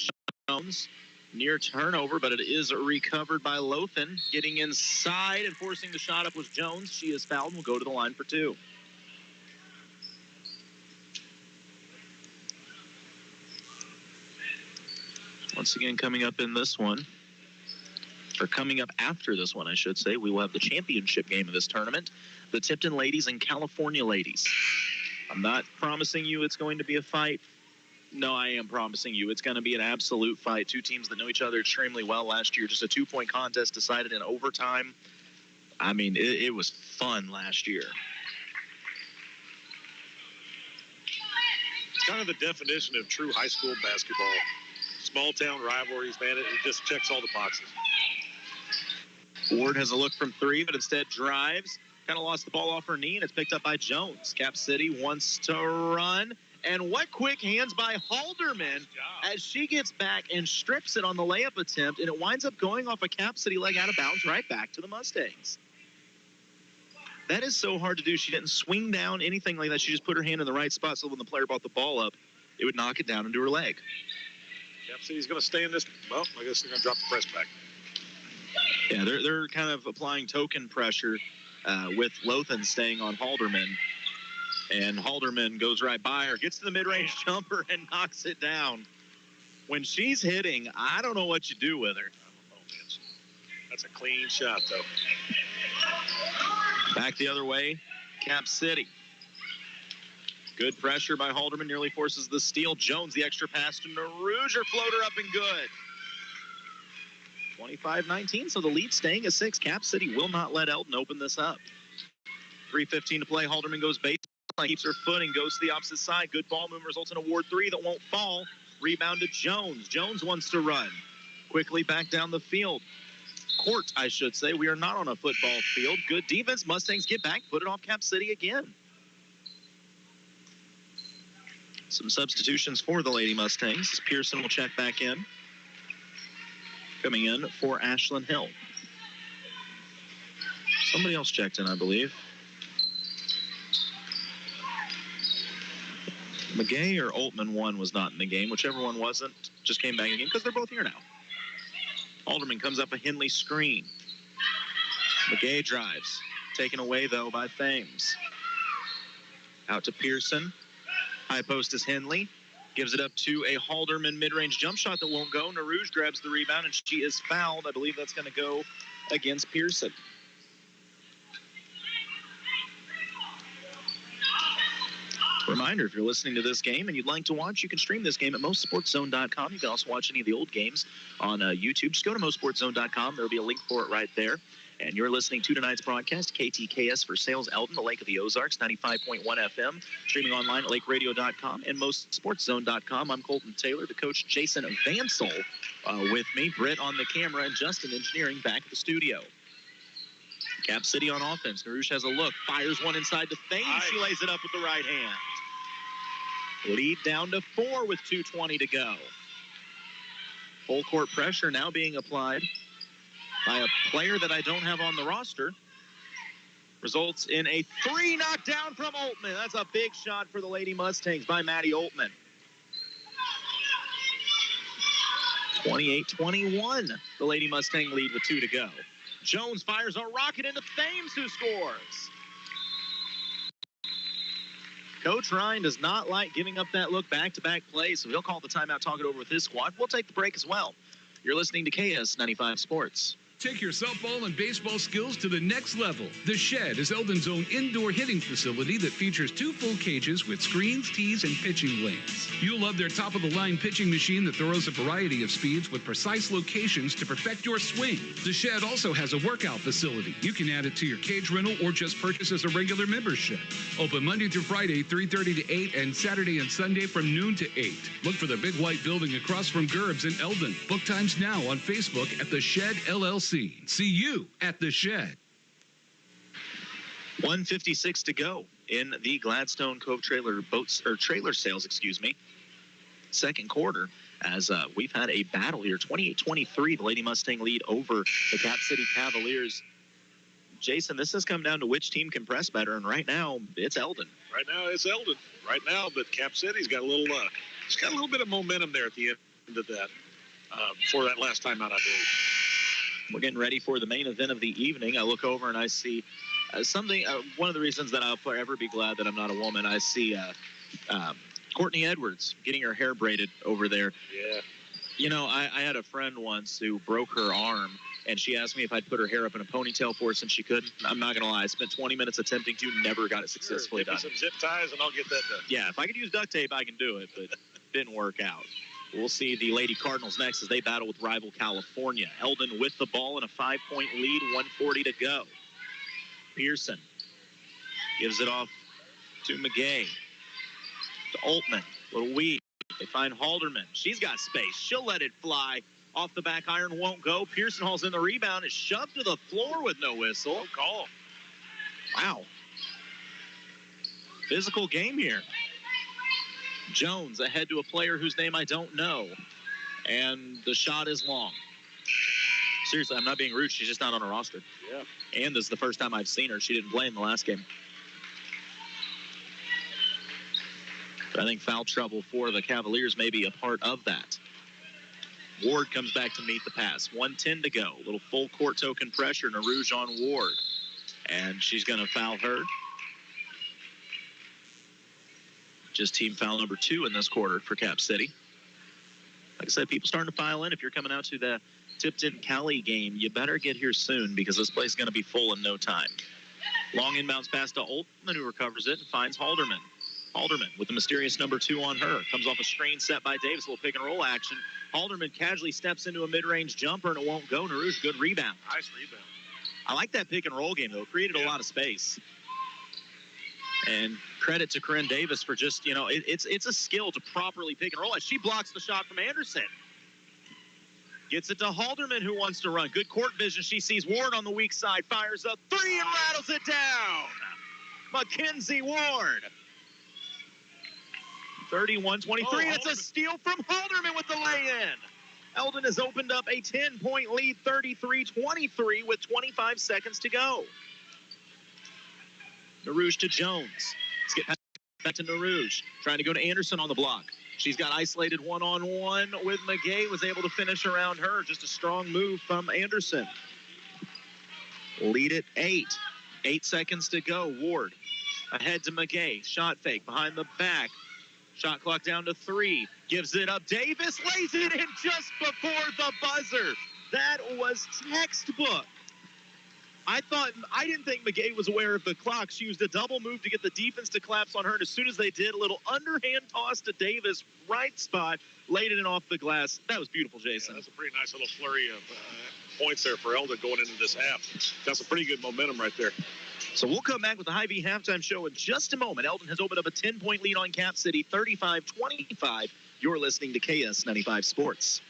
Jones. Near turnover, but it is recovered by Lothan. Getting inside and forcing the shot up was Jones. She is fouled and will go to the line for two. Once again, coming up in this one, or coming up after this one, I should say, we will have the championship game of this tournament, the Tipton ladies and California ladies. I'm not promising you it's going to be a fight. No, I am promising you it's going to be an absolute fight. Two teams that know each other extremely well last year. Just a 2-point contest decided in overtime. I mean, it was fun last year. It's kind of the definition of true high school basketball. Small town rivalries, man. It just checks all the boxes. Ward has a look from three, but instead drives. Kind of lost the ball off her knee, and it's picked up by Jones. Cap City wants to run. And what quick hands by Halderman as she gets back and strips it on the layup attempt, and it winds up going off a Cap City leg out of bounds right back to the Mustangs. That is so hard to do. She didn't swing down, anything like that. She just put her hand in the right spot so when the player brought the ball up, it would knock it down into her leg. Cap City's going to stay in this. Well, I guess they're going to drop the press back. Yeah, they're kind of applying token pressure with Lothan staying on Halderman. And Halderman goes right by her, gets to the mid-range jumper, and knocks it down. When she's hitting, I don't know what you do with her. That's a clean shot, though. Back the other way, Cap City. Good pressure by Halderman, nearly forces the steal. Jones, the extra pass to Narouge, her floater up and good. 25-19, so the lead staying at 6. Cap City will not let Eldon open this up. 3:15 to play. Halderman goes baseline, keeps her footing, goes to the opposite side. Good ball movement results in a Ward 3 that won't fall. Rebound to Jones. Jones wants to run. Quickly back down the field. Court, I should say. We are not on a football field. Good defense. Mustangs get back, put it off Cap City again. Some substitutions for the Lady Mustangs. Pearson will check back in. Coming in for Ashlyn Hill. Somebody else checked in, I believe. McGay or Altman one was not in the game. Whichever one wasn't, just came back again because they're both here now. Alderman comes up a Henley screen. McGay drives. Taken away, though, by Thames. Out to Pearson. High post is Henley. Gives it up to a Halderman mid-range jump shot that won't go. Narouge grabs the rebound, and she is fouled. I believe that's going to go against Pearson. Reminder, if you're listening to this game and you'd like to watch, you can stream this game at MoSportsZone.com. You can also watch any of the old games on YouTube. Just go to MoSportsZone.com. There will be a link for it right there. And you're listening to tonight's broadcast, KTKS Versailles, Eldon, the Lake of the Ozarks, 95.1 FM, streaming online at LakeRadio.com and MoSportsZone.com. I'm Colton Taylor, the coach Jason Vansel with me, Britt on the camera, and Justin engineering back at the studio. Cap City on offense. Narouge has a look, fires one inside to Thames. She lays it up with the right hand. Lead down to 4 with 2:20 to go. Full court pressure now being applied by a player that I don't have on the roster. Results in a 3 knockdown from Altman. That's a big shot for the Lady Mustangs by Maddie Altman. 28-21. The Lady Mustang lead with 2 to go. Jones fires a rocket into Thames, who scores. Coach Ryan does not like giving up that look back-to-back play, so he'll call the timeout, talk it over with his squad. We'll take the break as well. You're listening to KS95 Sports. Take your softball and baseball skills to the next level. The Shed is Eldon's own indoor hitting facility that features 2 full cages with screens, tees, and pitching lanes. You'll love their top-of-the-line pitching machine that throws a variety of speeds with precise locations to perfect your swing. The Shed also has a workout facility. You can add it to your cage rental or just purchase as a regular membership. Open Monday through Friday, 3:30 to 8, and Saturday and Sunday from noon to 8. Look for the big white building across from Gerb's in Eldon. Book times now on Facebook at The Shed LLC. See you at The Shed. 1:56 to go in the Gladstone Cove trailer sales, second quarter, as we've had a battle here. 28-23, the Lady Mustang lead over the Cap City Cavaliers. Jason, this has come down to which team can press better, and right now it's Eldon. Right now it's Eldon. Right now, but Cap City's got a little bit of momentum there at the end of that for that last time out, I believe. We're getting ready for the main event of the evening. I look over and I see something. One of the reasons that I'll forever be glad that I'm not a woman, I see Courtney Edwards getting her hair braided over there. Yeah. You know, I had a friend once who broke her arm, and she asked me if I'd put her hair up in a ponytail for her, and she couldn't. I'm not going to lie. I spent 20 minutes attempting to, never got it successfully done. Some zip ties, and I'll get that done. Yeah, if I could use duct tape, I can do it, but didn't work out. We'll see the Lady Cardinals next as they battle with rival California. Eldon with the ball in a 5-point lead, 1:40 to go. Pearson gives it off to McGay. To Altman, little weak. They find Halderman. She's got space. She'll let it fly. Off the back iron, won't go. Pearson hauls in the rebound. It's shoved to the floor with no whistle. No call. Wow. Physical game here. Jones ahead to a player whose name I don't know. And the shot is long. Seriously, I'm not being rude. She's just not on a roster. Yeah. And this is the first time I've seen her. She didn't play in the last game. But I think foul trouble for the Cavaliers may be a part of that. Ward comes back to meet the pass. 1:10 to go. Little full court token pressure. Narouge on Ward. And she's going to foul her. Just team foul number 2 in this quarter for Cap City. Like I said, people starting to file in. If you're coming out to the Tipton Cali game, you better get here soon because this place is going to be full in no time. Long inbounds pass to Altman, who recovers it and finds Halderman. Halderman with the mysterious number 2 on her. Comes off a screen set by Davis. A little pick and roll action. Halderman casually steps into a mid-range jumper and it won't go. Narouge, good rebound. Nice rebound. I like that pick and roll game, though. Created a lot of space. And credit to Corinne Davis for just, it's a skill to properly pick and roll. As she blocks the shot from Anderson. Gets it to Halderman, who wants to run. Good court vision. She sees Ward on the weak side. Fires a 3 and rattles it down. Mackenzie Ward. 31-23. That's a steal from Halderman with the lay-in. Eldon has opened up a 10-point lead, 33-23, with 25 seconds to go. Narouge to Jones. Let's get back to Narouge. Trying to go to Anderson on the block. She's got isolated one-on-one with McGay. Was able to finish around her. Just a strong move from Anderson. Lead at 8. 8 seconds to go. Ward ahead to McGay. Shot fake behind the back. Shot clock down to 3. Gives it up. Davis lays it in just before the buzzer. That was textbook. I didn't think McGay was aware of the clock. She used a double move to get the defense to collapse on her. And as soon as they did, a little underhand toss to Davis, right spot, laid it in off the glass. That was beautiful, Jason. Yeah, that's a pretty nice little flurry of points there for Eldon going into this half. Got some pretty good momentum right there. So we'll come back with the Hy-Vee halftime show in just a moment. Eldon has opened up a 10-point lead on Cap City, 35-25. You're listening to KS95 Sports.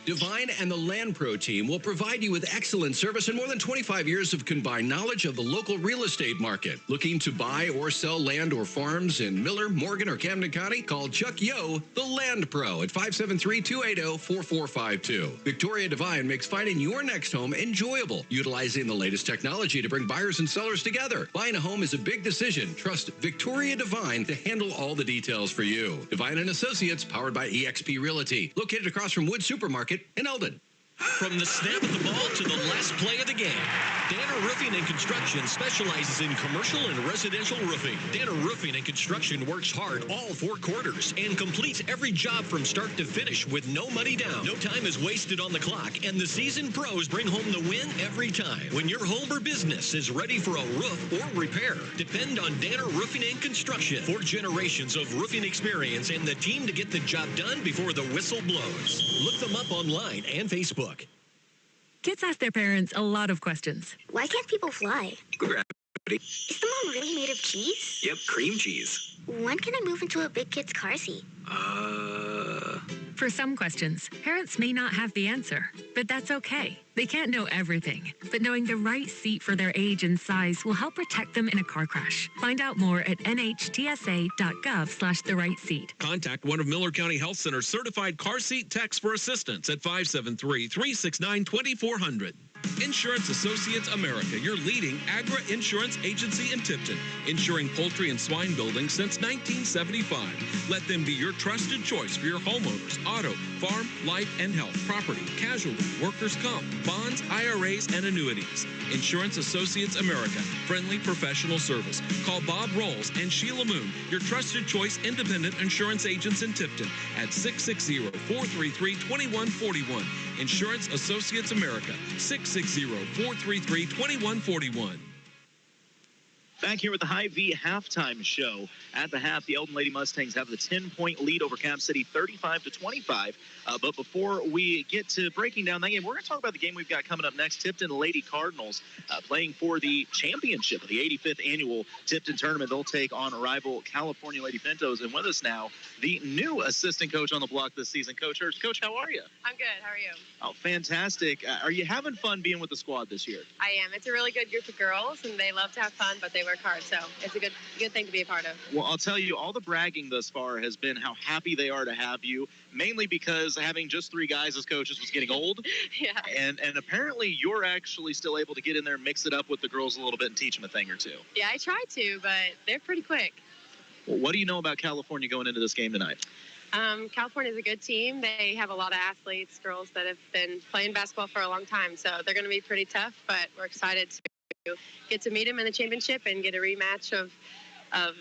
Divine and the Land Pro team will provide you with excellent service and more than 25 years of combined knowledge of the local real estate market. Looking to buy or sell land or farms in Miller, Morgan, or Camden County? Call Chuck Yo, the Land Pro, at 573-280-4452. Victoria Divine makes finding your next home enjoyable, utilizing the latest technology to bring buyers and sellers together. Buying a home is a big decision. Trust Victoria Divine to handle all the details for you. Divine and Associates, powered by eXp Realty, located across from Wood Supermarket in Eldon. From the snap of the ball to the last play of the game, Danner Roofing and Construction specializes in commercial and residential roofing. Danner Roofing and Construction works hard all 4 quarters and completes every job from start to finish with no money down. No time is wasted on the clock, and the seasoned pros bring home the win every time. When your home or business is ready for a roof or repair, depend on Danner Roofing and Construction. 4 generations of roofing experience and the team to get the job done before the whistle blows. Look them up online and Facebook. Kids ask their parents a lot of questions. Why can't people fly? Gravity. Is the mom really made of cheese? Yep, cream cheese. When can I move into a big kid's car seat? For some questions, parents may not have the answer, but that's okay. They can't know everything, but knowing the right seat for their age and size will help protect them in a car crash. Find out more at nhtsa.gov/the-right-seat. Contact one of Miller County Health Center's certified car seat techs for assistance at 573-369-2400. Insurance Associates America, your leading agri insurance agency in Tipton, insuring poultry and swine buildings since 1975. Let them be your trusted choice for your homeowners, auto, farm, life, and health, property, casualty, workers' comp, bonds, IRAs, and annuities. Insurance Associates America, friendly professional service. Call Bob Rolls and Sheila Moon, your trusted choice independent insurance agents in Tipton at 660-433-2141. Insurance Associates America, 660-433-2141. Back here with the Hy-Vee halftime show. At the half, the Eldon Lady Mustangs have the 10-point lead over Cap City, 35-25. But before we get to breaking down that game, we're going to talk about the game we've got coming up next. Tipton Lady Cardinals playing for the championship of the 85th annual Tipton tournament. They'll take on rival California Lady Pintos. And with us now, the new assistant coach on the block this season, Coach Hurst. Coach, how are you? I'm good. How are you? Oh, fantastic. Are you having fun being with the squad this year? I am. It's a really good group of girls, and they love to have fun, but they work hard, so it's a good thing to be a part of. Well, I'll tell you, all the bragging thus far has been how happy they are to have you, mainly because having just 3 guys as coaches was getting old. Yeah. And apparently you're actually still able to get in there, mix it up with the girls a little bit, and teach them a thing or two. Yeah, I try to, but they're pretty quick. Well, what do you know about California going into this game tonight? California is a good team. They have a lot of athletes, girls that have been playing basketball for a long time, so they're going to be pretty tough, but we're excited to get to meet them in the championship and get a rematch of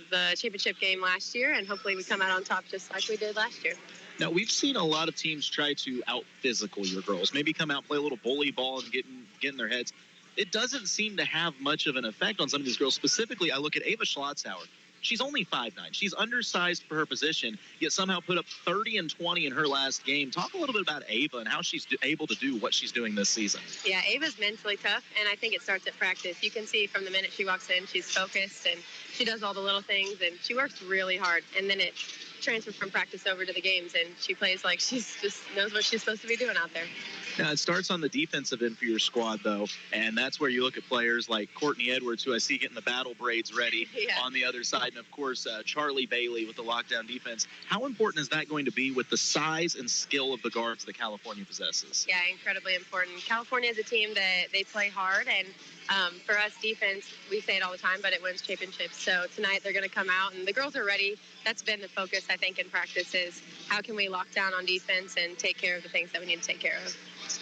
the championship game last year, and hopefully we come out on top just like we did last year. Now, we've seen a lot of teams try to out-physical your girls, maybe come out, play a little bully ball and get in their heads. It doesn't seem to have much of an effect on some of these girls. Specifically, I look at Ava Schlotzhauer. She's only 5'9". She's undersized for her position, yet somehow put up 30 and 20 in her last game. Talk a little bit about Ava and how she's able to do what she's doing this season. Yeah, Ava's mentally tough, and I think it starts at practice. You can see from the minute she walks in, she's focused, and she does all the little things, and she works really hard. And then it transfers from practice over to the games, and she plays like she's just knows what she's supposed to be doing out there. Now, it starts on the defensive end for your squad, though, and that's where you look at players like Courtney Edwards, who I see getting the battle braids ready on the other side, and, of course, Charlie Bailey with the lockdown defense. How important is that going to be with the size and skill of the guards that California possesses? Yeah, incredibly important. California is a team that they play hard, and for us, defense, we say it all the time, but it wins championships. So tonight they're going to come out, and the girls are ready. That's been the focus, I think, in practice is how can we lock down on defense and take care of the things that we need to take care of.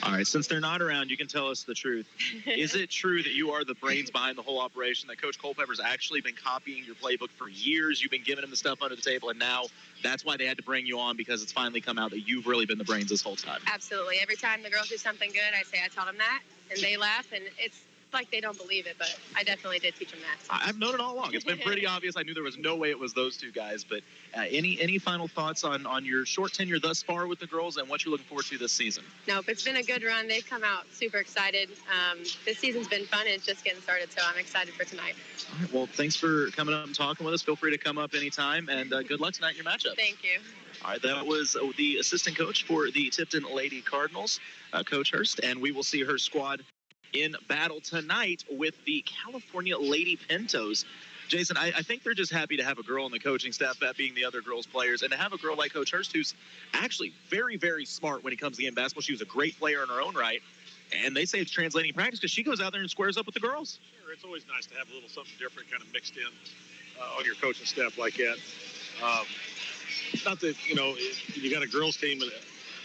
All right, since they're not around, you can tell us the truth. Is it true that you are the brains behind the whole operation, that Coach Culpepper's actually been copying your playbook for years? You've been giving him the stuff under the table, and now that's why they had to bring you on, because it's finally come out that you've really been the brains this whole time? Absolutely. Every time the girls do something good, I say I taught them that, and they laugh, and it's like they don't believe it, but I definitely did teach them that. I've known it all along. It's been pretty obvious. I knew there was no way it was those two guys, but any final thoughts on your short tenure thus far with the girls and what you're looking forward to this season? Nope, it's been a good run. They've come out super excited. This season's been fun, and it's just getting started, so I'm excited for tonight. All right, well, thanks for coming up and talking with us. Feel free to come up anytime, and good luck tonight in your matchup. Thank you. All right, that was the assistant coach for the Tipton Lady Cardinals, Coach Hurst, and we will see her squad in battle tonight with the California Lady Pintos. Jason, I think they're just happy to have a girl on the coaching staff, that being the other girls' players, and to have a girl like Coach Hurst, who's actually very, very smart when it comes to the game basketball. She was a great player in her own right, and they say it's translating practice because she goes out there and squares up with the girls. Sure, it's always nice to have a little something different kind of mixed in on your coaching staff like that. Not that, you got a girls team, and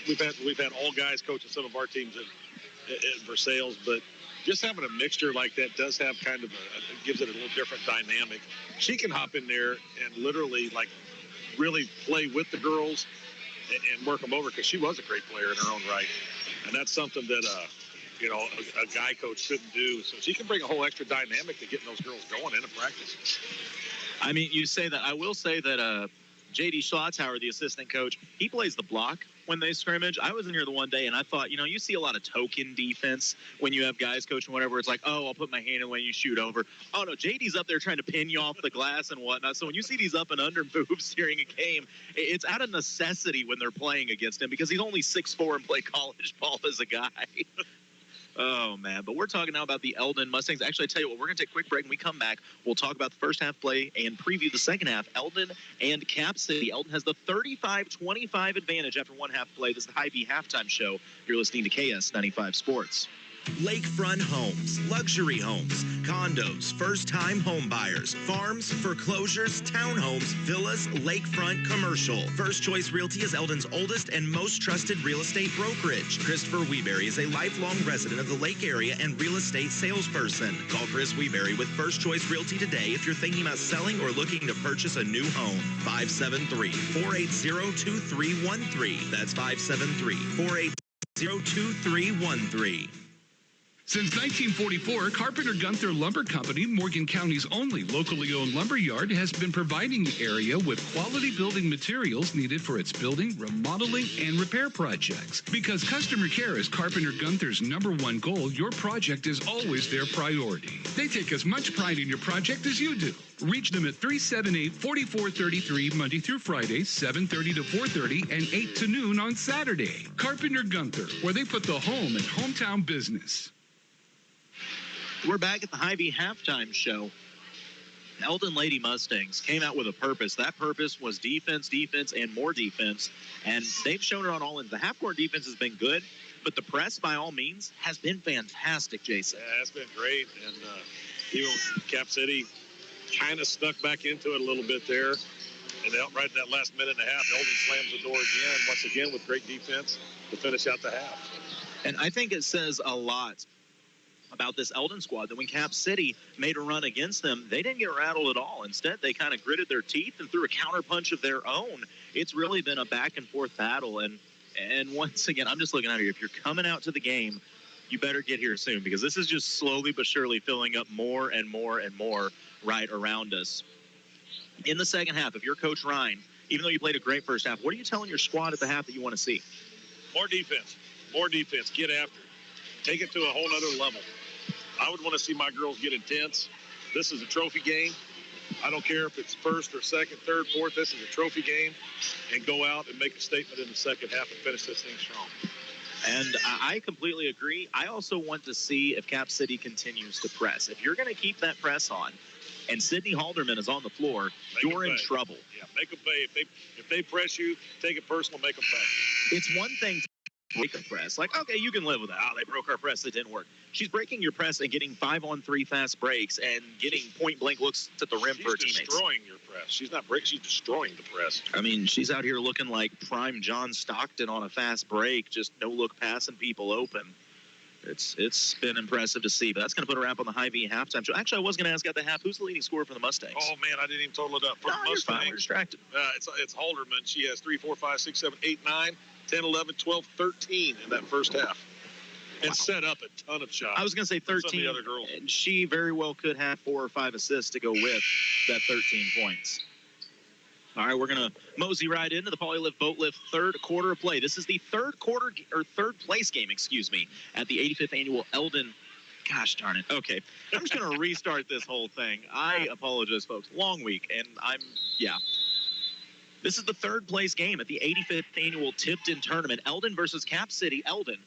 we've had all guys coaching some of our teams at Versailles, but just having a mixture like that does have kind of gives it a little different dynamic. She can hop in there and literally really play with the girls and work them over because she was a great player in her own right. And that's something that, a guy coach couldn't do. So she can bring a whole extra dynamic to getting those girls going into practice. I mean, you say that. I will say that J.D. Schlotthauer, the assistant coach, he plays the block when they scrimmage. I was in here the one day, and I thought, you see a lot of token defense when you have guys coaching whatever. It's like, oh, I'll put my hand in when you shoot over. Oh, no, J.D.'s up there trying to pin you off the glass and whatnot. So when you see these up and under moves during a game, it's out of necessity when they're playing against him because he's only 6'4" and played college ball as a guy. Oh, man. But we're talking now about the Eldon Mustangs. Actually, I tell you what, we're going to take a quick break. When we come back, we'll talk about the first half play and preview the second half. Eldon and Cap City. Eldon has the 35-25 advantage after one half play. This is the Hy-Vee halftime show. You're listening to KS95 Sports. Lakefront homes, luxury homes, condos, first-time home buyers, farms, foreclosures, townhomes, villas, lakefront, commercial. First Choice Realty is Eldon's oldest and most trusted real estate brokerage. Christopher Weeberry is a lifelong resident of the Lake area and real estate salesperson. Call Chris Weeberry with First Choice Realty today if you're thinking about selling or looking to purchase a new home. 573-480-2313. That's 573-480-2313. Since 1944, Carpenter Gunther Lumber Company, Morgan County's only locally owned lumber yard, has been providing the area with quality building materials needed for its building, remodeling, and repair projects. Because customer care is Carpenter Gunther's #1 goal, your project is always their priority. They take as much pride in your project as you do. Reach them at 378-4433 Monday through Friday, 7:30 to 4:30, and 8 to noon on Saturday. Carpenter Gunther, where they put the home and hometown business. We're back at the Hy-Vee halftime show. Eldon Lady Mustangs came out with a purpose. That purpose was defense, and more defense. And they've shown it on all ends. The half-court defense has been good, but the press, by all means, has been fantastic, Jason. Yeah, it's been great. And even Cap City kind of snuck back into it a little bit there. And right in that last minute and a half, Eldon slams the door again, once again, with great defense to finish out the half. And I think it says a lot about this Eldon squad that when Cap City made a run against them, they didn't get rattled at all. Instead, they kind of gritted their teeth and threw a counterpunch of their own. It's really been a back-and-forth battle. And once again, I'm just looking at it. If you're coming out to the game, you better get here soon because this is just slowly but surely filling up more and more and more right around us. In the second half, if you're Coach Ryan, even though you played a great first half, what are you telling your squad at the half that you want to see? More defense. More defense. Get after it. Take it to a whole other level. I would want to see my girls get intense. This is a trophy game. I don't care if it's first or second, third, fourth. This is a trophy game. And go out and make a statement in the second half and finish this thing strong. And I completely agree. I also want to see if Cap City continues to press. If you're going to keep that press on and Sydney Halderman is on the floor, you're in trouble. Yeah, make them pay. If they press you, take it personal, make them pay. It's one thing to break a press. Like, okay, you can live with that. Oh, they broke our press. It didn't work. She's breaking your press and getting 5-on-3 fast breaks and getting point-blank looks at the rim for her teammates. She's destroying your press. She's not breaking. She's destroying the press. I mean, she's out here looking like prime John Stockton on a fast break, just no-look passing people open. It's been impressive to see, but that's going to put a wrap on the Hy-Vee halftime show. Actually, I was going to ask at the half, who's the leading scorer for the Mustangs? Oh, man, I didn't even total it up. For the Mustangs, you're fine. We're distracted. It's Halderman. She has 3, 4, 5, 6, 7, 8, 9, 10, 11, 12, 13 in that first half. And set up a ton of shots. I was going to say 13. Some of the other girls. And she very well could have 4 or 5 assists to go with that 13 points. All right, we're going to mosey right into the Polylift Boat Lift third quarter of play. This is the third place game, at the 85th annual Eldon. Gosh darn it. Okay, I'm just going to restart this whole thing. I apologize, folks. Long week, and This is the third place game at the 85th annual Tipton tournament. Eldon versus Cap City. Eldon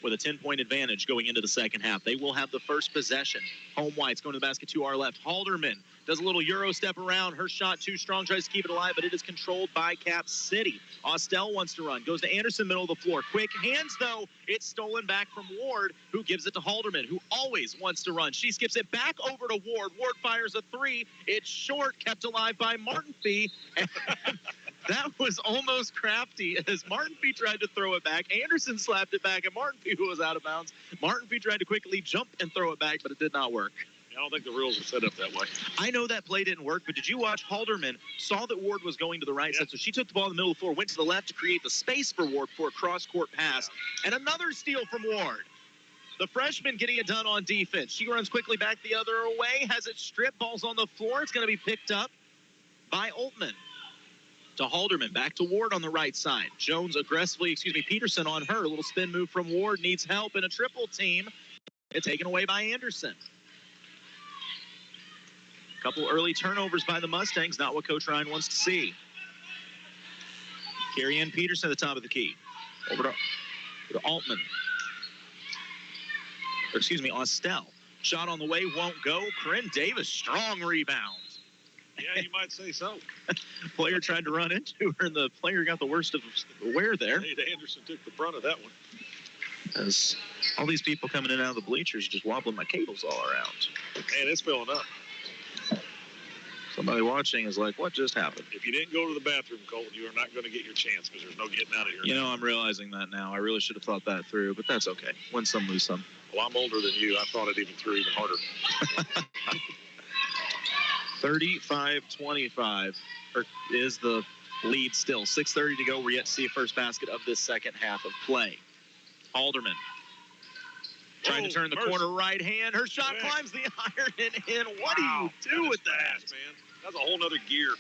with a 10-point advantage going into the second half. They will have the first possession. Home Whites going to the basket to our left. Halderman does a little Euro step around. Her shot too strong, tries to keep it alive, but it is controlled by Cap City. Austell wants to run, goes to Anderson, middle of the floor. Quick hands, though. It's stolen back from Ward, who gives it to Halderman, who always wants to run. She skips it back over to Ward. Ward fires a three. It's short, kept alive by Martin Fee. That was almost crafty as Martin Fee tried to throw it back. Anderson slapped it back, and Martin Fee was out of bounds. Martin Fee tried to quickly jump and throw it back, but it did not work. I don't think the rules are set up that way. I know that play didn't work, but did you watch Halderman saw that Ward was going to the right side, so she took the ball in the middle of the floor, went to the left to create the space for Ward for a cross-court pass, and another steal from Ward. The freshman getting it done on defense. She runs quickly back the other way, has it stripped, ball's on the floor. It's going to be picked up by Oltman. To Halderman, back to Ward on the right side. Jones aggressively, Peterson on her. A little spin move from Ward, needs help in a triple team. It's taken away by Anderson. A couple early turnovers by the Mustangs, not what Coach Ryan wants to see. Carry in Peterson at the top of the key. Over to Altman. Austell. Shot on the way, won't go. Corinne Davis, strong rebound. Yeah, you might say so. Player tried to run into her, and the player got the worst of the wear there. Nate Anderson took the brunt of that one. As all these people coming in and out of the bleachers just wobbling my cables all around. Man, it's filling up. Somebody watching is like, what just happened? If you didn't go to the bathroom, Colton, you are not going to get your chance because there's no getting out of here. You know, I'm realizing that now. I really should have thought that through, but that's okay. Win some, lose some. Well, I'm older than you. I thought it even through even harder. 35-25 is the lead still. 6:30 to go. We're yet to see a first basket of this second half of play. Halderman trying to turn the corner right hand. Her shot climbs the iron and in. What do you do with that? Fast, man. That's a whole nother gear.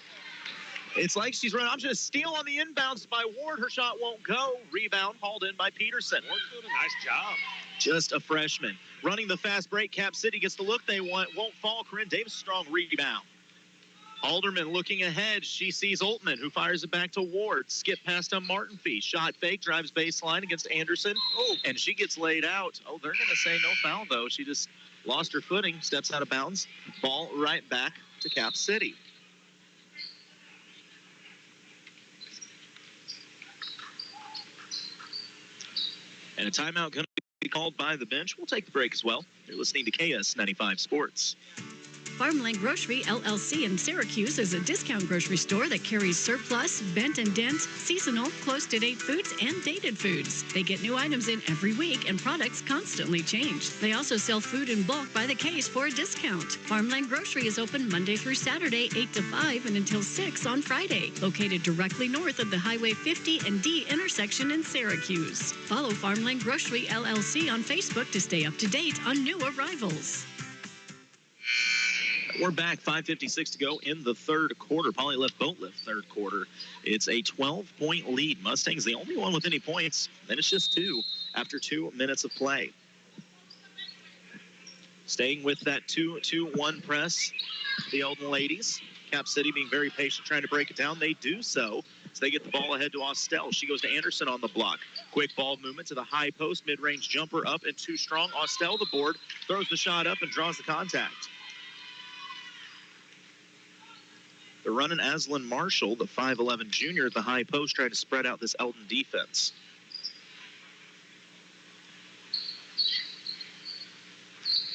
It's like she's running. I'm just steal on the inbounds by Ward. Her shot won't go. Rebound hauled in by Peterson. Ward's doing a nice job. Just a freshman. Running the fast break. Cap City gets the look they want. Won't fall. Corinne Davis, strong rebound. Halderman looking ahead. She sees Oltman, who fires it back to Ward. Skip past to Martin Fee. Shot fake. Drives baseline against Anderson. And she gets laid out. Oh, they're going to say no foul, though. She just lost her footing. Steps out of bounds. Ball right back to Cap City. And a timeout going to be called by the bench. We'll take the break as well. You're listening to KS95 Sports. Farmland Grocery LLC in Syracuse is a discount grocery store that carries surplus, bent and dent, seasonal, close-to-date foods, and dated foods. They get new items in every week, and products constantly change. They also sell food in bulk by the case for a discount. Farmland Grocery is open Monday through Saturday, 8 to 5, and until 6 on Friday. Located directly north of the Highway 50 and D intersection in Syracuse. Follow Farmland Grocery LLC on Facebook to stay up to date on new arrivals. We're back, 5:56 to go in the third quarter. Polylift Boatlift third quarter. It's a 12-point lead. Mustangs the only one with any points. Then it's just 2 after 2 minutes of play. Staying with that 2-2-1 press, the Eldon ladies. Cap City being very patient, trying to break it down. They do so as they get the ball ahead to Austell. She goes to Anderson on the block. Quick ball movement to the high post. Mid-range jumper up and too strong. Austell the board, throws the shot up and draws the contact. They're running Aslan Marshall, the 5'11 junior at the high post, trying to spread out this Eldon defense.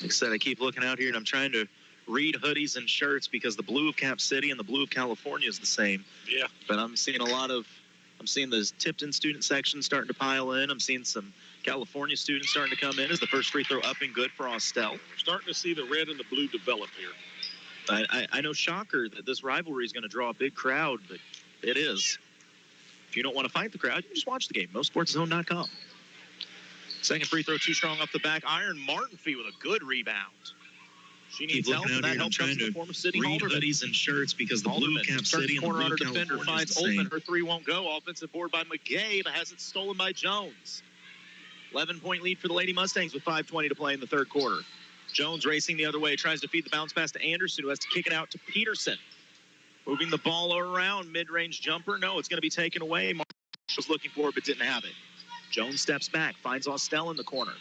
Like I said, I keep looking out here, and I'm trying to read hoodies and shirts because the blue of Cap City and the blue of California is the same. Yeah. But I'm seeing the Tipton student section starting to pile in. I'm seeing some California students starting to come in as the first free throw up and good for Austell. We're starting to see the red and the blue develop here. I know, shocker, that this rivalry is going to draw a big crowd, but it is. If you don't want to fight the crowd, you can just watch the game. MoSportsZone.com. Second free throw too strong off the back iron. Martin Fee with a good rebound. She needs help, and that help comes from the former City read Halderman. hoodies and shirts because the blue Cap City and the corner blue on her defender California finds is the same. Oltman. Her three won't go. Offensive board by McGay, but has it stolen by Jones. 11-point lead for the Lady Mustangs with 5:20 to play in the third quarter. Jones racing the other way, tries to feed the bounce pass to Anderson, who has to kick it out to Peterson. Moving the ball around, mid-range jumper. No, it's going to be taken away. Marshall was looking for it, but didn't have it. Jones steps back, finds Austell in the corner.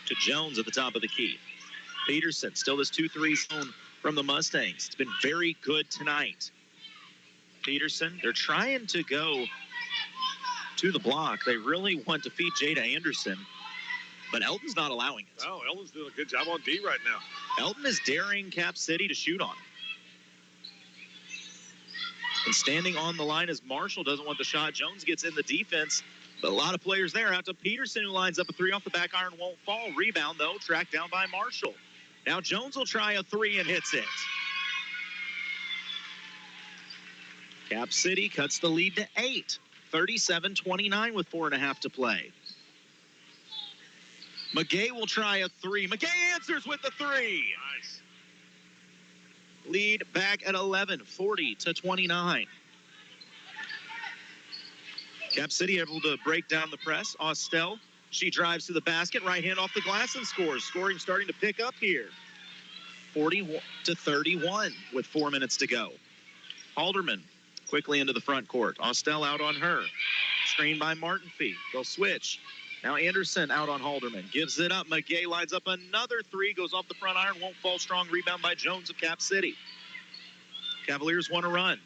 To Jones at the top of the key. Peterson, still this 2-3 zone from the Mustangs. It's been very good tonight. Peterson, they're trying to go to the block. They really want to feed Jada Anderson, but Eldon's not allowing it. Oh, Eldon's doing a good job on D right now. Eldon is daring Cap City to shoot on him. And standing on the line as Marshall doesn't want the shot. Jones gets in the defense, but a lot of players there. Out to Peterson, who lines up a three off the back iron, won't fall. Rebound, though, tracked down by Marshall. Now Jones will try a three and hits it. Cap City cuts the lead to 8. 37-29 with 4.5 to play. McGay will try a three. McGay answers with the three. Nice. Lead back at 11, 40-29. Cap City able to break down the press. Austell, she drives to the basket, right hand off the glass and scores. Scoring starting to pick up here. 40-31 with 4 minutes to go. Halderman quickly into the front court. Austell out on her. Screened by Martinfee. They'll switch. Now Anderson out on Halderman. Gives it up. McGay lines up another three. Goes off the front iron. Won't fall strong. Rebound by Jones of Cap City. Cavaliers want to run.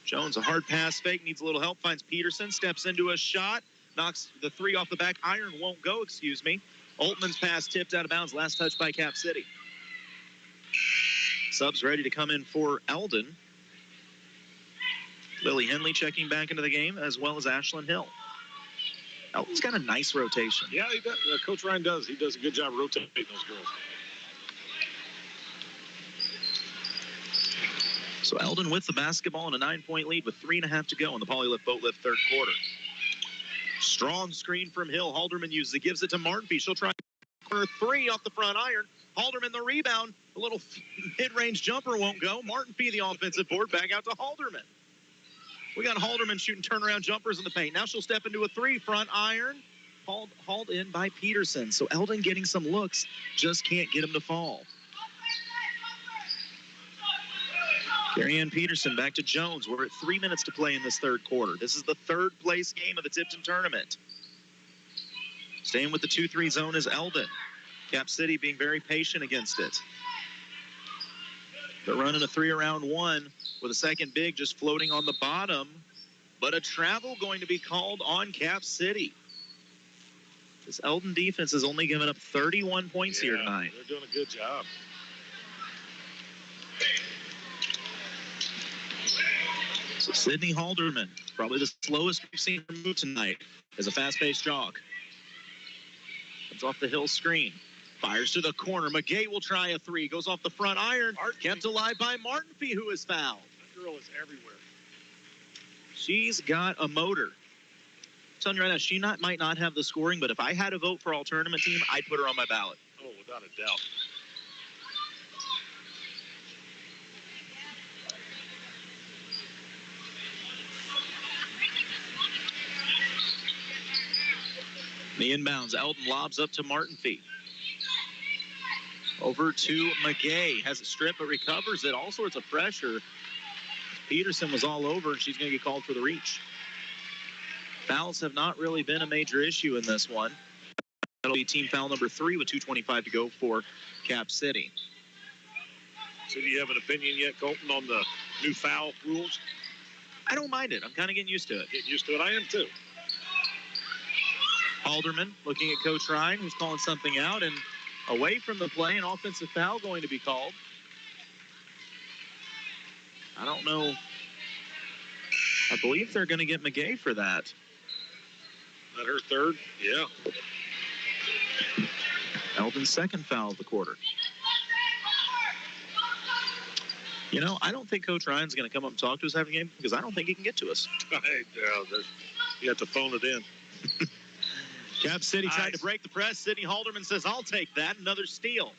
Jones, a hard pass fake. Needs a little help. Finds Peterson. Steps into a shot. Knocks the three off the back iron. Won't go, excuse me. Altman's pass tipped out of bounds. Last touch by Cap City. Subs ready to come in for Eldon. Lily Henley checking back into the game, as well as Ashlyn Hill. Eldon's got a nice rotation. Yeah, he does. Coach Ryan does. He does a good job rotating those girls. So Eldon with the basketball and a 9-point lead with 3.5 to go in the Polylift Boat Lift third quarter. Strong screen from Hill. Halderman uses it, gives it to Martinfee. She'll try corner three off the front iron. Halderman the rebound. A little mid-range jumper won't go. Martinfee the offensive board. Back out to Halderman. We got Halderman shooting turnaround jumpers in the paint. Now she'll step into a three, front iron. Hauled in by Peterson. So Eldon getting some looks, just can't get him to fall. Carrie-Ann Peterson back to Jones. We're at 3 minutes to play in this third quarter. This is the third place game of the Tipton tournament. Staying with the 2-3 zone is Eldon. Cap City being very patient against it. They're running a 3-around-1 with a second big just floating on the bottom. But a travel going to be called on Cap City. This Eldon defense has only given up 31 points here tonight. They're doing a good job. So Sydney Halderman, probably the slowest we've seen her move tonight, is a fast-paced jog. Comes off the Hill screen. Fires to the corner. McGay will try a three. Goes off the front iron. Kept alive by Martinfee, who is fouled. That girl is everywhere. She's got a motor. I'm telling you right now, she might not have the scoring, but if I had a vote for all tournament team, I'd put her on my ballot. Oh, without a doubt. The inbounds. Eldon lobs up to Martinfee. Over to McGay. Has it stripped but recovers it. All sorts of pressure. Peterson was all over, and she's going to get called for the reach. Fouls have not really been a major issue in this one. That'll be team foul number 3 with 2:25 to go for Cap City. So do you have an opinion yet, Colton, on the new foul rules? I don't mind it. I'm kind of getting used to it. Getting used to it. I am too. Halderman looking at Coach Ryan, who's calling something out, and away from the play, an offensive foul going to be called. I don't know. I believe they're going to get McGay for that. Not her third? Yeah. Eldon's second foul of the quarter. You know, I don't think Coach Ryan's going to come up and talk to us after the game because I don't think he can get to us. You have to phone it in. Cap City tried to break the press. Sydney Halderman says, I'll take that. Another steal.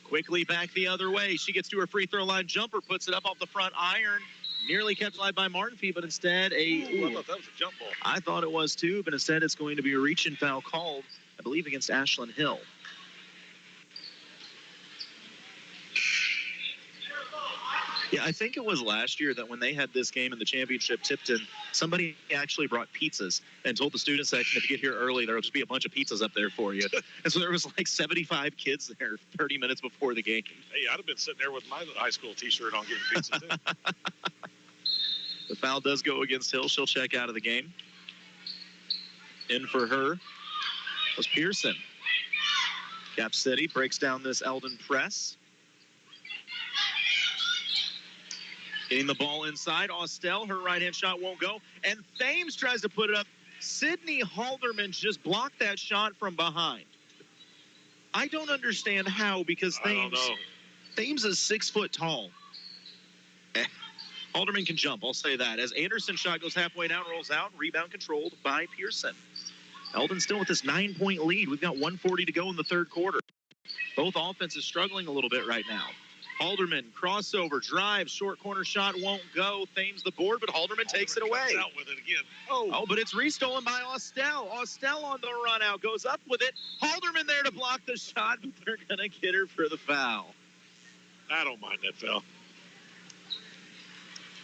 Quickly back the other way. She gets to her free throw line jumper, puts it up off the front iron. Nearly kept alive by Martinfee, but instead I thought that was a jump ball. I thought it was too, but instead it's going to be a reach and foul called, I believe, against Ashlyn Hill. Yeah, I think it was last year that when they had this game in the championship, Tipton, somebody actually brought pizzas and told the student section, if you get here early, there will just be a bunch of pizzas up there for you. And so there was like 75 kids there 30 minutes before the game. Hey, I'd have been sitting there with my high school T-shirt on getting pizza, too. The foul does go against Hill. She'll check out of the game. In for her was Pearson. Cap City breaks down this Eldon press. Getting the ball inside. Austell, her right-hand shot won't go. And Thames tries to put it up. Sydney Halderman just blocked that shot from behind. I don't understand how, because Thames is 6 foot tall. Halderman can jump, I'll say that. As Anderson's shot goes halfway down, rolls out, rebound controlled by Pearson. Eldon still with this 9-point lead. We've got 1:40 to go in the third quarter. Both offenses struggling a little bit right now. Halderman, crossover, drive, short corner shot won't go. Thames the board, but Halderman takes it away. Comes out with it again. Oh, but it's restolen by Austell. Austell on the run out, goes up with it. Halderman there to block the shot, but they're going to get her for the foul. I don't mind that foul.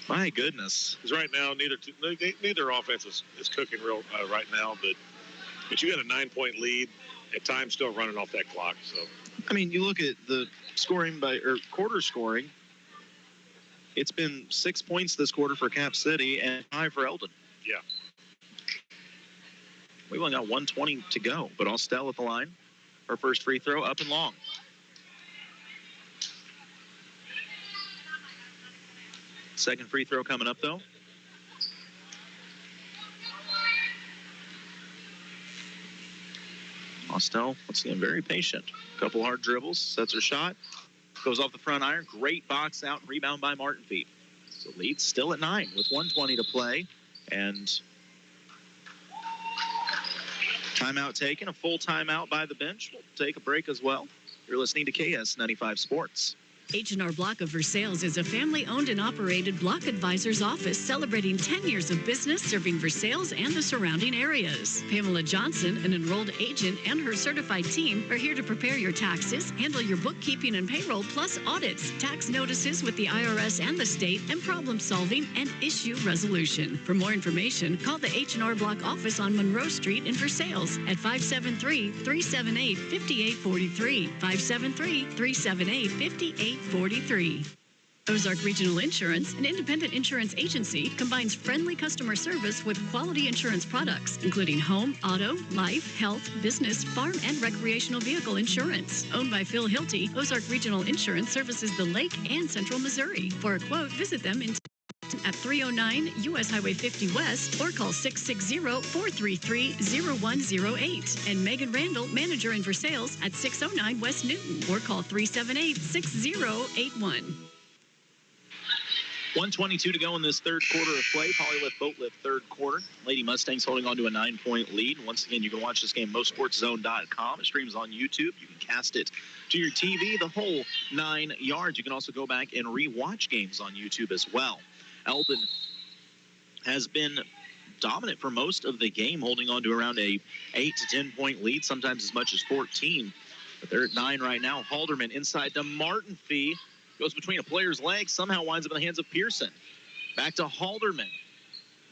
My goodness. Because right now, neither offense is cooking real right now, but you got a 9-point lead. At times, still running off that clock. So, I mean, you look at the scoring quarter scoring. It's been 6 points this quarter for Cap City and 5 for Eldon. Yeah. We've only got 1:20 to go, but Austell at the line. Her first free throw up and long. Second free throw coming up, though. Austell, once again, very patient. Couple hard dribbles, sets her shot, goes off the front iron. Great box out, rebound by Martin Feet. So lead still at 9 with 1:20 to play. And timeout taken, a full timeout by the bench. We'll take a break as well. You're listening to KS95 Sports. H&R Block of Versailles is a family-owned and operated block advisor's office celebrating 10 years of business serving Versailles and the surrounding areas. Pamela Johnson, an enrolled agent, and her certified team are here to prepare your taxes, handle your bookkeeping and payroll, plus audits, tax notices with the IRS and the state, and problem solving and issue resolution. For more information, call the H&R Block office on Monroe Street in Versailles at 573-378-5843. 573-378-5843. Ozark Regional Insurance, an independent insurance agency, combines friendly customer service with quality insurance products, including home, auto, life, health, business, farm, and recreational vehicle insurance. Owned by Phil Hilty, Ozark Regional Insurance services the Lake and Central Missouri. For a quote, visit them at 309 U.S. Highway 50 West or call 660-433-0108. And Megan Randall, manager in Versailles at 609 West Newton or call 378-6081. 1:22 to go in this third quarter of play. Polylift Boatlift third quarter. Lady Mustangs holding on to a 9-point lead. Once again, you can watch this game MoSportsZone.com. It streams on YouTube. You can cast it to your TV the whole 9 yards. You can also go back and re-watch games on YouTube as well. Eldon has been dominant for most of the game, holding on to around a 8 to 10-point lead, sometimes as much as 14. But they're at 9 right now. Halderman inside to Martin Fee. Goes between a player's legs, somehow winds up in the hands of Pearson. Back to Halderman.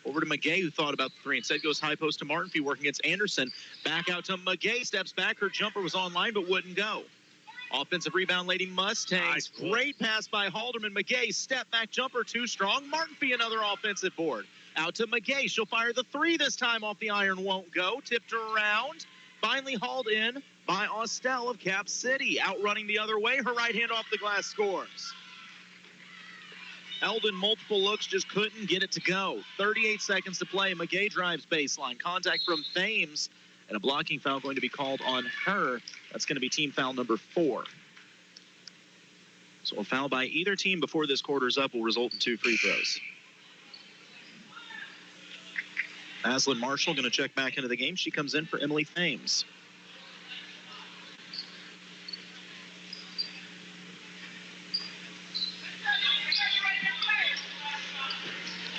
Over to McGay, who thought about the three. Instead goes high post to Martin Fee, working against Anderson. Back out to McGay, steps back. Her jumper was online, but wouldn't go. Offensive rebound, Lady Mustangs. Nice. Great pass by Halderman. McGay, step back jumper, too strong. Martin Fee, another offensive board. Out to McGay. She'll fire the three this time off the iron. Won't go. Tipped around. Finally hauled in by Austell of Cap City. Outrunning the other way. Her right hand off the glass scores. Eldon, multiple looks, just couldn't get it to go. 38 seconds to play. McGay drives baseline. Contact from Thames. And a blocking foul going to be called on her. That's going to be team foul number 4. So a foul by either team before this quarter's up will result in 2 free throws. Aslan Marshall going to check back into the game. She comes in for Emily Thames.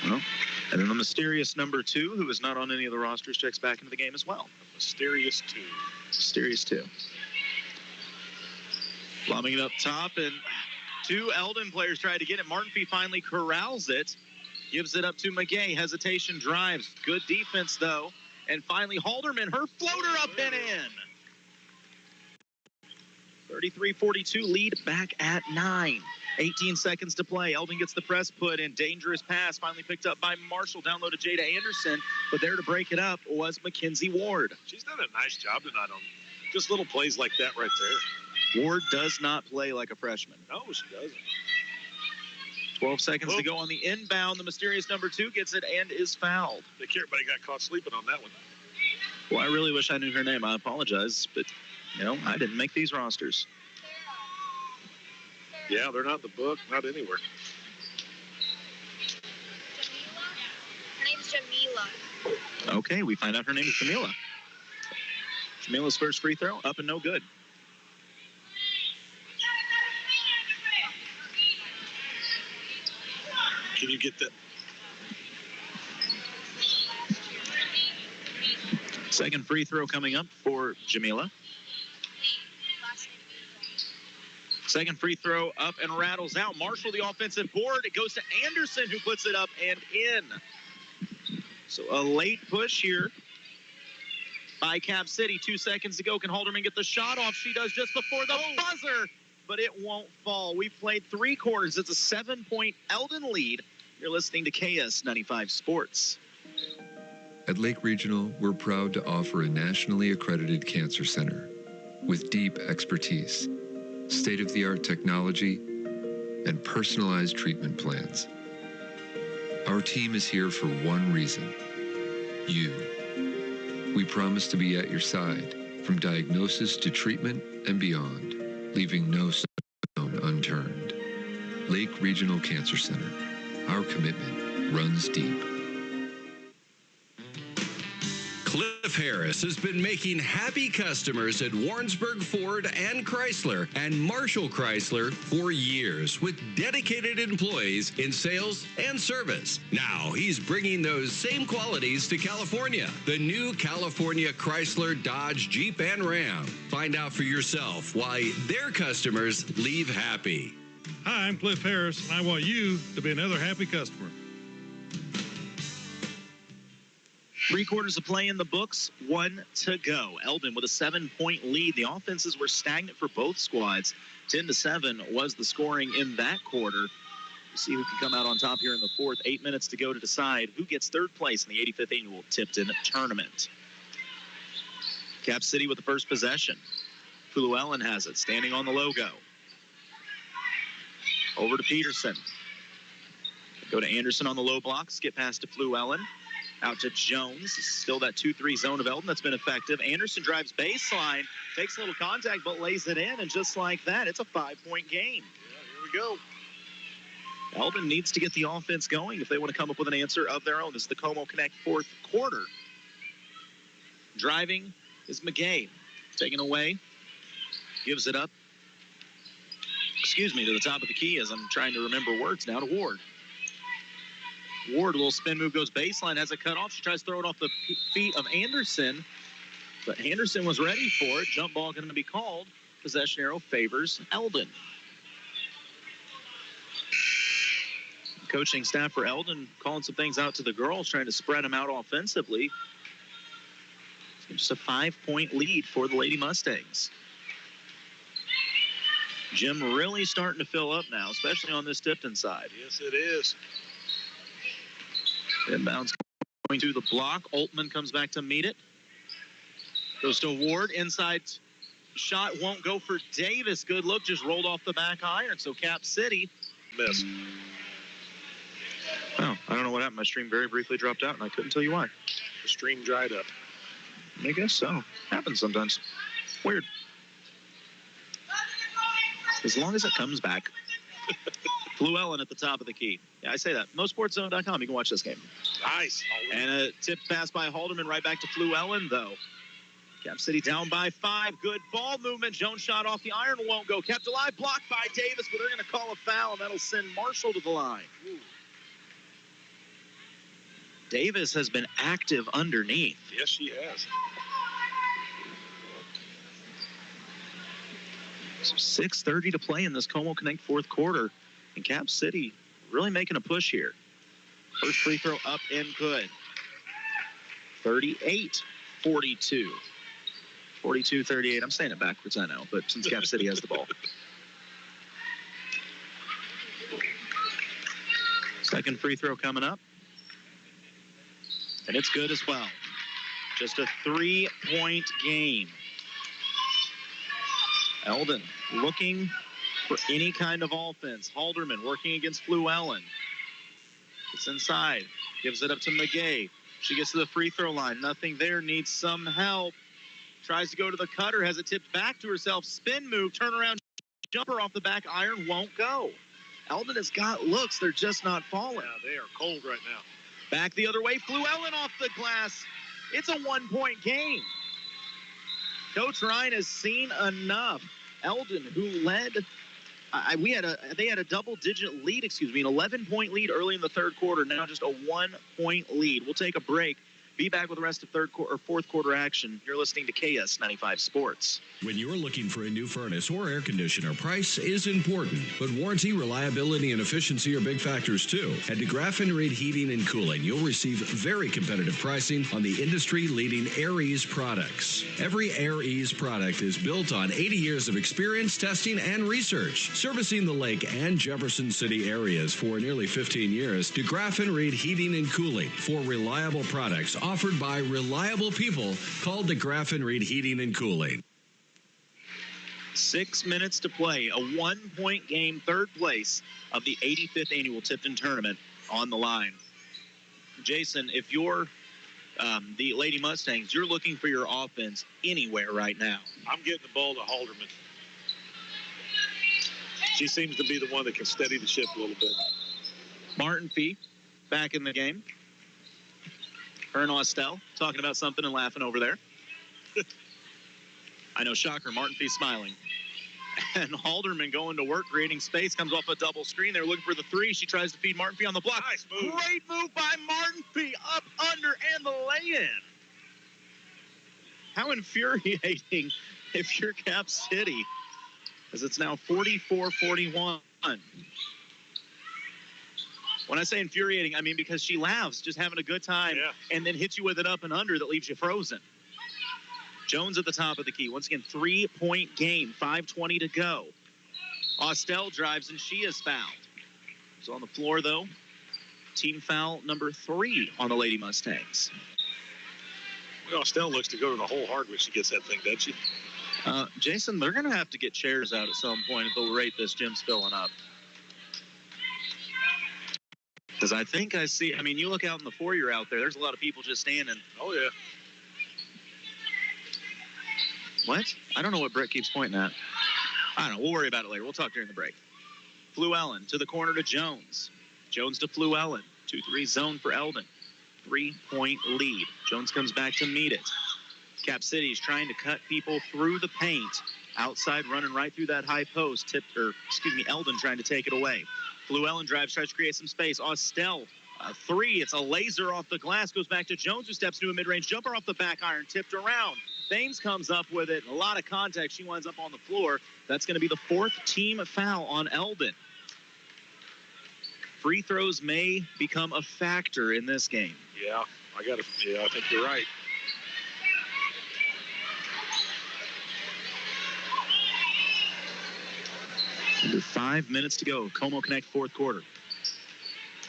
Well, and then the mysterious number 2, who is not on any of the rosters, checks back into the game as well. Mysterious 2. Mysterious 2. Lobbing it up top, and Two Eldon players tried to get it. Martinfee finally corrals it. Gives it up to McGay. Hesitation drives. Good defense, though. And finally, Halderman, her floater up and in. 33-42 lead back at 9. 18 seconds to play. Eldon gets the press put in. Dangerous pass finally picked up by Marshall. Down low to Jada Anderson. But there to break it up was Mackenzie Ward. She's done a nice job tonight on just little plays like that right there. Ward does not play like a freshman. No, she doesn't. 12 seconds to go on the inbound. The mysterious number 2 gets it and is fouled. I think everybody got caught sleeping on that one. Well, I really wish I knew her name. I apologize, but, I didn't make these rosters. Yeah, they're not in the book, not anywhere. Her name's Jamila. Okay, we find out her name is Jamila. Jamila's first free throw, up and no good. Can you get that? Second free throw coming up for Jamila. Second free throw up and rattles out. Marshall, the offensive board. It goes to Anderson, who puts it up and in. So a late push here by Cap City. 2 seconds to go. Can Halderman get the shot off? She does just before the buzzer, but it won't fall. We've played 3 quarters. It's a 7-point Eldon lead. You're listening to KS95 Sports. At Lake Regional, we're proud to offer a nationally accredited cancer center with deep expertise, state-of-the-art technology, and personalized treatment plans. Our team is here for one reason: you. We promise to be at your side from diagnosis to treatment and beyond, leaving no stone unturned. Lake Regional Cancer Center. Our commitment runs deep. Cliff Harris has been making happy customers at Warrensburg Ford and Chrysler and Marshall Chrysler for years with dedicated employees in sales and service. Now he's bringing those same qualities to California. The new California Chrysler, Dodge, Jeep, and Ram. Find out for yourself why their customers leave happy. Hi, I'm Cliff Harris, and I want you to be another happy customer. 3 quarters of play in the books, 1 to go. Eldon with a 7-point lead. The offenses were stagnant for both squads. 10-7 was the scoring in that quarter. We'll see who can come out on top here in the 4th. 8 minutes to go to decide who gets 3rd place in the 85th annual Tipton tournament. Cap City with the first possession. Llewellyn has it, standing on the logo. Over to Peterson. Go to Anderson on the low block. Skip pass to Llewellyn. Out to Jones. Still that 2-3 zone of Eldon that's been effective. Anderson drives baseline, takes a little contact, but lays it in. And just like that, it's a 5-point game. Yeah, here we go. Eldon needs to get the offense going if they want to come up with an answer of their own. This is the Como Connect 4th quarter. Driving is McGay. Taken away. Gives it up. To the top of the key as I'm trying to remember words now to Ward. Ward, a little spin move, goes baseline, has it cut off. She tries to throw it off the feet of Anderson, but Anderson was ready for it. Jump ball going to be called. Possession arrow favors Eldon. Coaching staff for Eldon calling some things out to the girls, trying to spread them out offensively. It's just a 5-point lead for the Lady Mustangs. Gym really starting to fill up now, especially on this Tipton side. Yes, it is. Inbounds going to the block. Altman comes back to meet it. Goes to Ward. Inside shot won't go for Davis. Good look. Just rolled off the back iron. So Cap City missed. Oh, I don't know what happened. My stream very briefly dropped out, and I couldn't tell you why. The stream dried up. I guess so. Happens sometimes. Weird. As long as it comes back. Llewellyn at the top of the key. Yeah, I say that. MoSportsZone.com. You can watch this game. Nice. And a tip pass by Halderman right back to Llewellyn, though. Cap City down by 5. Good ball movement. Jones shot off the iron. Won't go. Kept alive. Blocked by Davis, but they're going to call a foul, and that'll send Marshall to the line. Ooh. Davis has been active underneath. Yes, she has. So 6:30 to play in this Como Connect fourth quarter. And Cap City really making a push here. First free throw up and good. 38-42. 42-38. I'm saying it backwards, I know, but since Cap City has the ball. Second free throw coming up. And it's good as well. Just a 3-point game. Eldon looking for any kind of offense. Halderman working against Fluellen. It's inside. Gives it up to McGay. She gets to the free throw line. Nothing there. Needs some help. Tries to go to the cutter. Has it tipped back to herself. Spin move. Turnaround jumper off the back iron. Won't go. Eldon has got looks. They're just not falling. Yeah, they are cold right now. Back the other way. Fluellen off the glass. It's a 1-point game. Coach Ryan has seen enough. Eldon, who led, they had a double-digit lead, an 11-point lead early in the third quarter. Now just a 1-point lead. We'll take a break. Be back with the rest of fourth quarter action. You're listening to KS95 Sports. When you're looking for a new furnace or air conditioner, price is important, but warranty, reliability, and efficiency are big factors too. At DeGraff & Reed Heating and Cooling, you'll receive very competitive pricing on the industry-leading AirEase products. Every AirEase product is built on 80 years of experience, testing, and research. Servicing the Lake and Jefferson City areas for nearly 15 years, DeGraff & Reed Heating and Cooling for reliable products offered by reliable people called DeGraff & Reed Heating and Cooling. 6 minutes to play. A 1-point game, third place of the 85th annual Tipton tournament on the line. Jason, if you're the Lady Mustangs, you're looking for your offense anywhere right now. I'm getting the ball to Halderman. She seems to be the one that can steady the ship a little bit. Martin Fee back in the game. Her and Austell talking about something and laughing over there. I know, shocker. Martin Fee smiling. And Halderman going to work, creating space, comes off a double screen. They're looking for the three. She tries to feed Martin Fee on the block. Nice move. Great move by Martin Fee. Up, under, and the lay-in. How infuriating if you're Cap City, as it's now 44-41. When I say infuriating, I mean because she laughs, just having a good time, and then hits you with it up and under that leaves you frozen. Jones at the top of the key. Once again, 3-point game, 5:20 to go. Austell drives, and she is fouled. She's on the floor, though. Team foul number 3 on the Lady Mustangs. Austell looks to go to the hole hard when she gets that thing, doesn't she? Jason, they're going to have to get chairs out at some point at the rate this gym's filling up. Because I think I see, I mean, you look out in the foyer out there, there's a lot of people just standing. Oh, yeah. What? I don't know what Brett keeps pointing at. I don't know. We'll worry about it later. We'll talk during the break. Fluellen to the corner to Jones. Jones to Fluellen. 2-3 zone for Eldon. 3-point lead. Jones comes back to meet it. Cap City is trying to cut people through the paint. Outside, running right through that high post. Eldon trying to take it away. Fluellen drives, tries to create some space. Austell, a three. It's a laser off the glass. Goes back to Jones, who steps to a mid-range jumper off the back iron. Tipped around. Thames comes up with it. A lot of contact. She winds up on the floor. That's going to be the 4th team foul on Eldon. Free throws may become a factor in this game. Yeah, I think you're right. Under 5 minutes to go. Como Connect fourth quarter.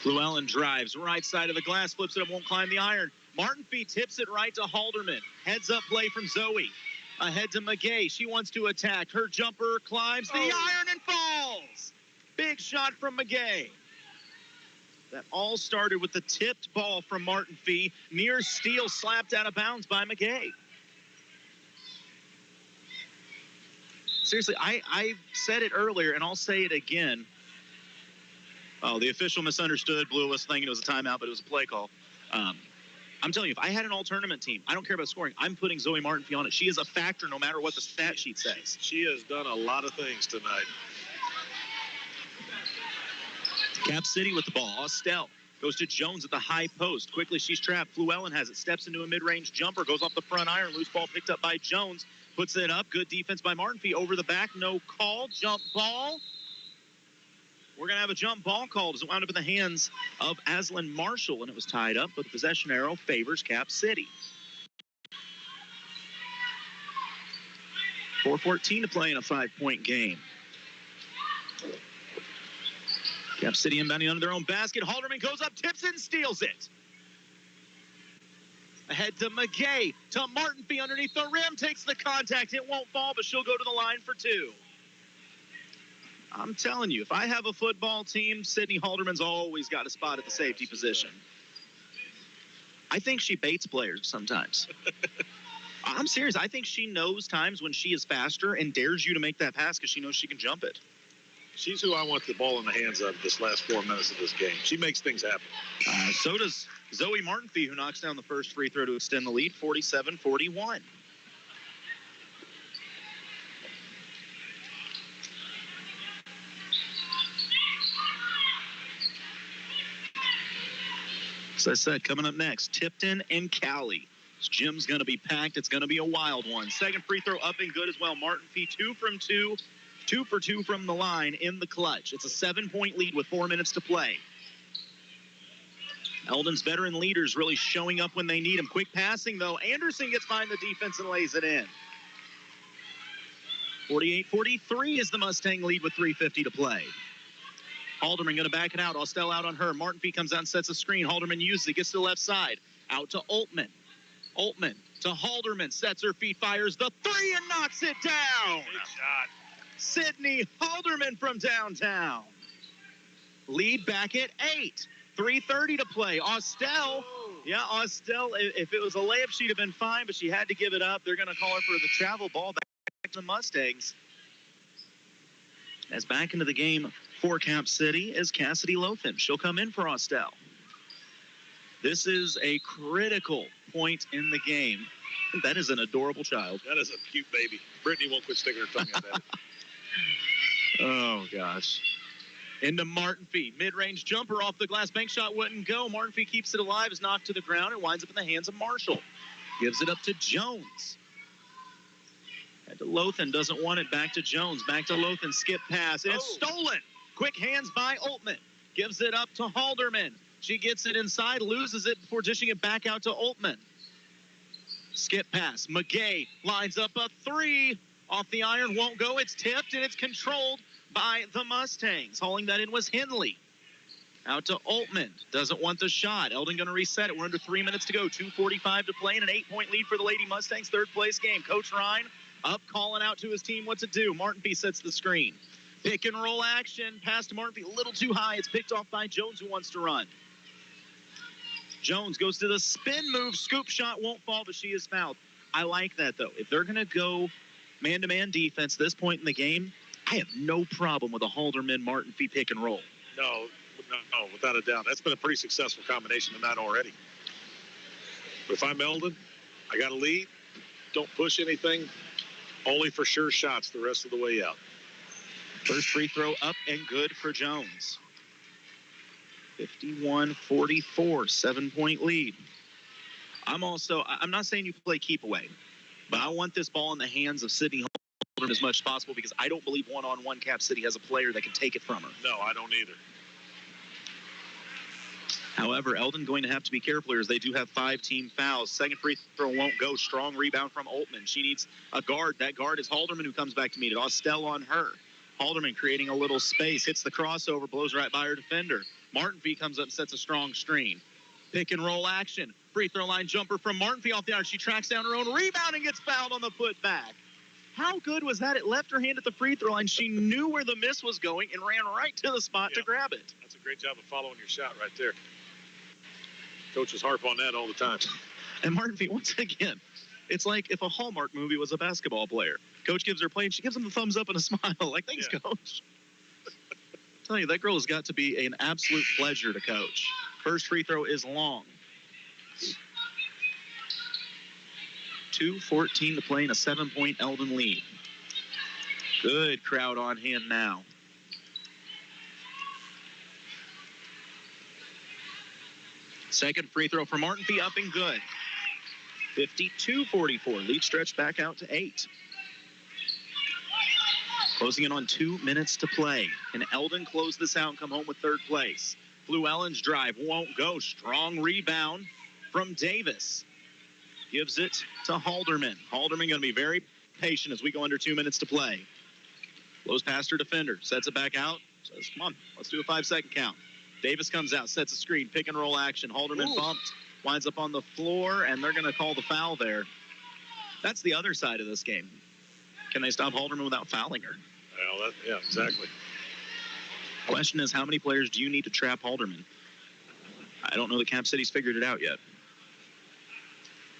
Fluellen drives right side of the glass, flips it up, won't climb the iron. Martin Fee tips it right to Halderman. Heads up play from Zoe. Ahead to McGay. She wants to attack. Her jumper climbs the iron and falls. Big shot from McGay. That all started with the tipped ball from Martin Fee. Near steal, slapped out of bounds by McGay. Seriously, I said it earlier, and I'll say it again. Oh, the official misunderstood, blew us thinking it was a timeout, but it was a play call. I'm telling you, if I had an all-tournament team, I don't care about scoring. I'm putting Zoe Martin Fee on it. She is a factor no matter what the stat sheet says. She has done a lot of things tonight. Cap City with the ball. Austell Goes to Jones at the high post. Quickly, she's trapped. Fluellen has it. Steps into a mid-range jumper. Goes off the front iron. Loose ball picked up by Jones. Puts it up. Good defense by Martinfee. Over the back. No call. Jump ball. We're going to have a jump ball called as it wound up in the hands of Aslan Marshall, and it was tied up, but the possession arrow favors Cap City. 4:14 to play in a 5-point game. Cap City inbounding under their own basket. Halderman goes up, tips it, and steals it. Ahead to McGay, to Martinfee underneath the rim, takes the contact. It won't fall, but she'll go to the line for two. I'm telling you, if I have a football team, Sydney Halderman's always got a spot at the safety position. I think she baits players sometimes. I'm serious. I think she knows times when she is faster and dares you to make that pass because she knows she can jump it. She's who I want the ball in the hands of this last 4 minutes of this game. She makes things happen. So does Zoe Martinfee, who knocks down the first free throw to extend the lead, 47-41. As I said, coming up next, Tipton and Cali. This gym's going to be packed. It's going to be a wild one. Second free throw up and good as well. Martinfee 2 from 2, 2 for 2 from the line in the clutch. It's a 7-point lead with 4 minutes to play. Eldon's veteran leaders really showing up when they need them. Quick passing, though. Anderson gets behind the defense and lays it in. 48-43 is the Mustang lead with 3:50 to play. Halderman going to back it out. Austell out on her. Martinfee comes out and sets a screen. Halderman uses it. Gets to the left side. Out to Oltman. Oltman to Halderman. Sets her feet. Fires the three and knocks it down. Good shot. Sydney Halderman from downtown. Lead back at 8. 3:30 to play. Austell. Yeah, Austell, if it was a layup, she'd have been fine, but she had to give it up. They're going to call her for the travel ball back to the Mustangs. As back into the game for Cap City is Cassidy Lothan. She'll come in for Austell. This is a critical point in the game. That is an adorable child. That is a cute baby. Brittany won't quit sticking her tongue out at it. Oh, gosh. Into Martinfee. Mid-range jumper off the glass. Bank shot wouldn't go. Martinfee keeps it alive. Is knocked to the ground and winds up in the hands of Marshall. Gives it up to Jones. Head to Lothan. Doesn't want it. Back to Jones. Back to Lothan. Skip pass. And it's stolen. Quick hands by Oltman. Gives it up to Halderman. She gets it inside. Loses it before dishing it back out to Oltman. Skip pass. McGay lines up a three. Off the iron. Won't go. It's tipped and it's controlled by the Mustangs. Hauling that in was Henley. Out to Oltman. Doesn't want the shot. Eldon going to reset it. We're under 3 minutes to go. 2:45 to play and an 8-point lead for the Lady Mustangs. Third place game. Coach Ryan up calling out to his team what to do. Martinfee sets the screen. Pick and roll action. Pass to Martinfee. A little too high. It's picked off by Jones, who wants to run. Jones goes to the spin move. Scoop shot won't fall, but she is fouled. I like that, though. If they're going to go man-to-man defense this point in the game, I have no problem with a Halderman Martinfee pick and roll. No, without a doubt. That's been a pretty successful combination tonight already. But if I'm Eldon, I got a lead. Don't push anything. Only for sure shots the rest of the way out. First free throw up and good for Jones. 51-44, 7-point lead. I'm not saying you play keep away, but I want this ball in the hands of Sydney Halderman as much as possible because I don't believe one-on-one Cap City has a player that can take it from her. No, I don't either. However, Eldon going to have to be careful here as they do have 5 team fouls. Second free throw won't go. Strong rebound from Oltman. She needs a guard. That guard is Halderman, who comes back to meet it. Austell on her. Halderman creating a little space. Hits the crossover. Blows right by her defender. Martinfee comes up and sets a strong screen. Pick and roll action. Free throw line jumper from Martinfee off the iron. She tracks down her own rebound and gets fouled on the putback. How good was that? It left her hand at the free throw line. She knew where the miss was going and ran right to the spot to grab it. That's a great job of following your shot right there. Coaches harp on that all the time. And Martinfee, once again, it's like if a Hallmark movie was a basketball player. Coach gives her a play and she gives him the thumbs up and a smile. Like, thanks, Coach. I'm telling you, that girl has got to be an absolute pleasure to coach. First free throw is long. 2:14 to play in a 7-point Eldon lead. Good crowd on hand now. Second free throw for Martin Fee up and good. 52-44. Lead stretched back out to 8. Closing in on 2 minutes to play. Can Eldon close this out and come home with third place? Llewellyn's drive won't go. Strong rebound from Davis. Gives it to Halderman. Halderman going to be very patient as we go under 2 minutes to play. Blows past her defender. Sets it back out. Says, come on, let's do a 5-second count. Davis comes out, sets a screen, pick and roll action. Halderman bumped, winds up on the floor, and they're going to call the foul there. That's the other side of this game. Can they stop Halderman without fouling her? Well, yeah, exactly. Question is, how many players do you need to trap Halderman? I don't know that Cap City's figured it out yet.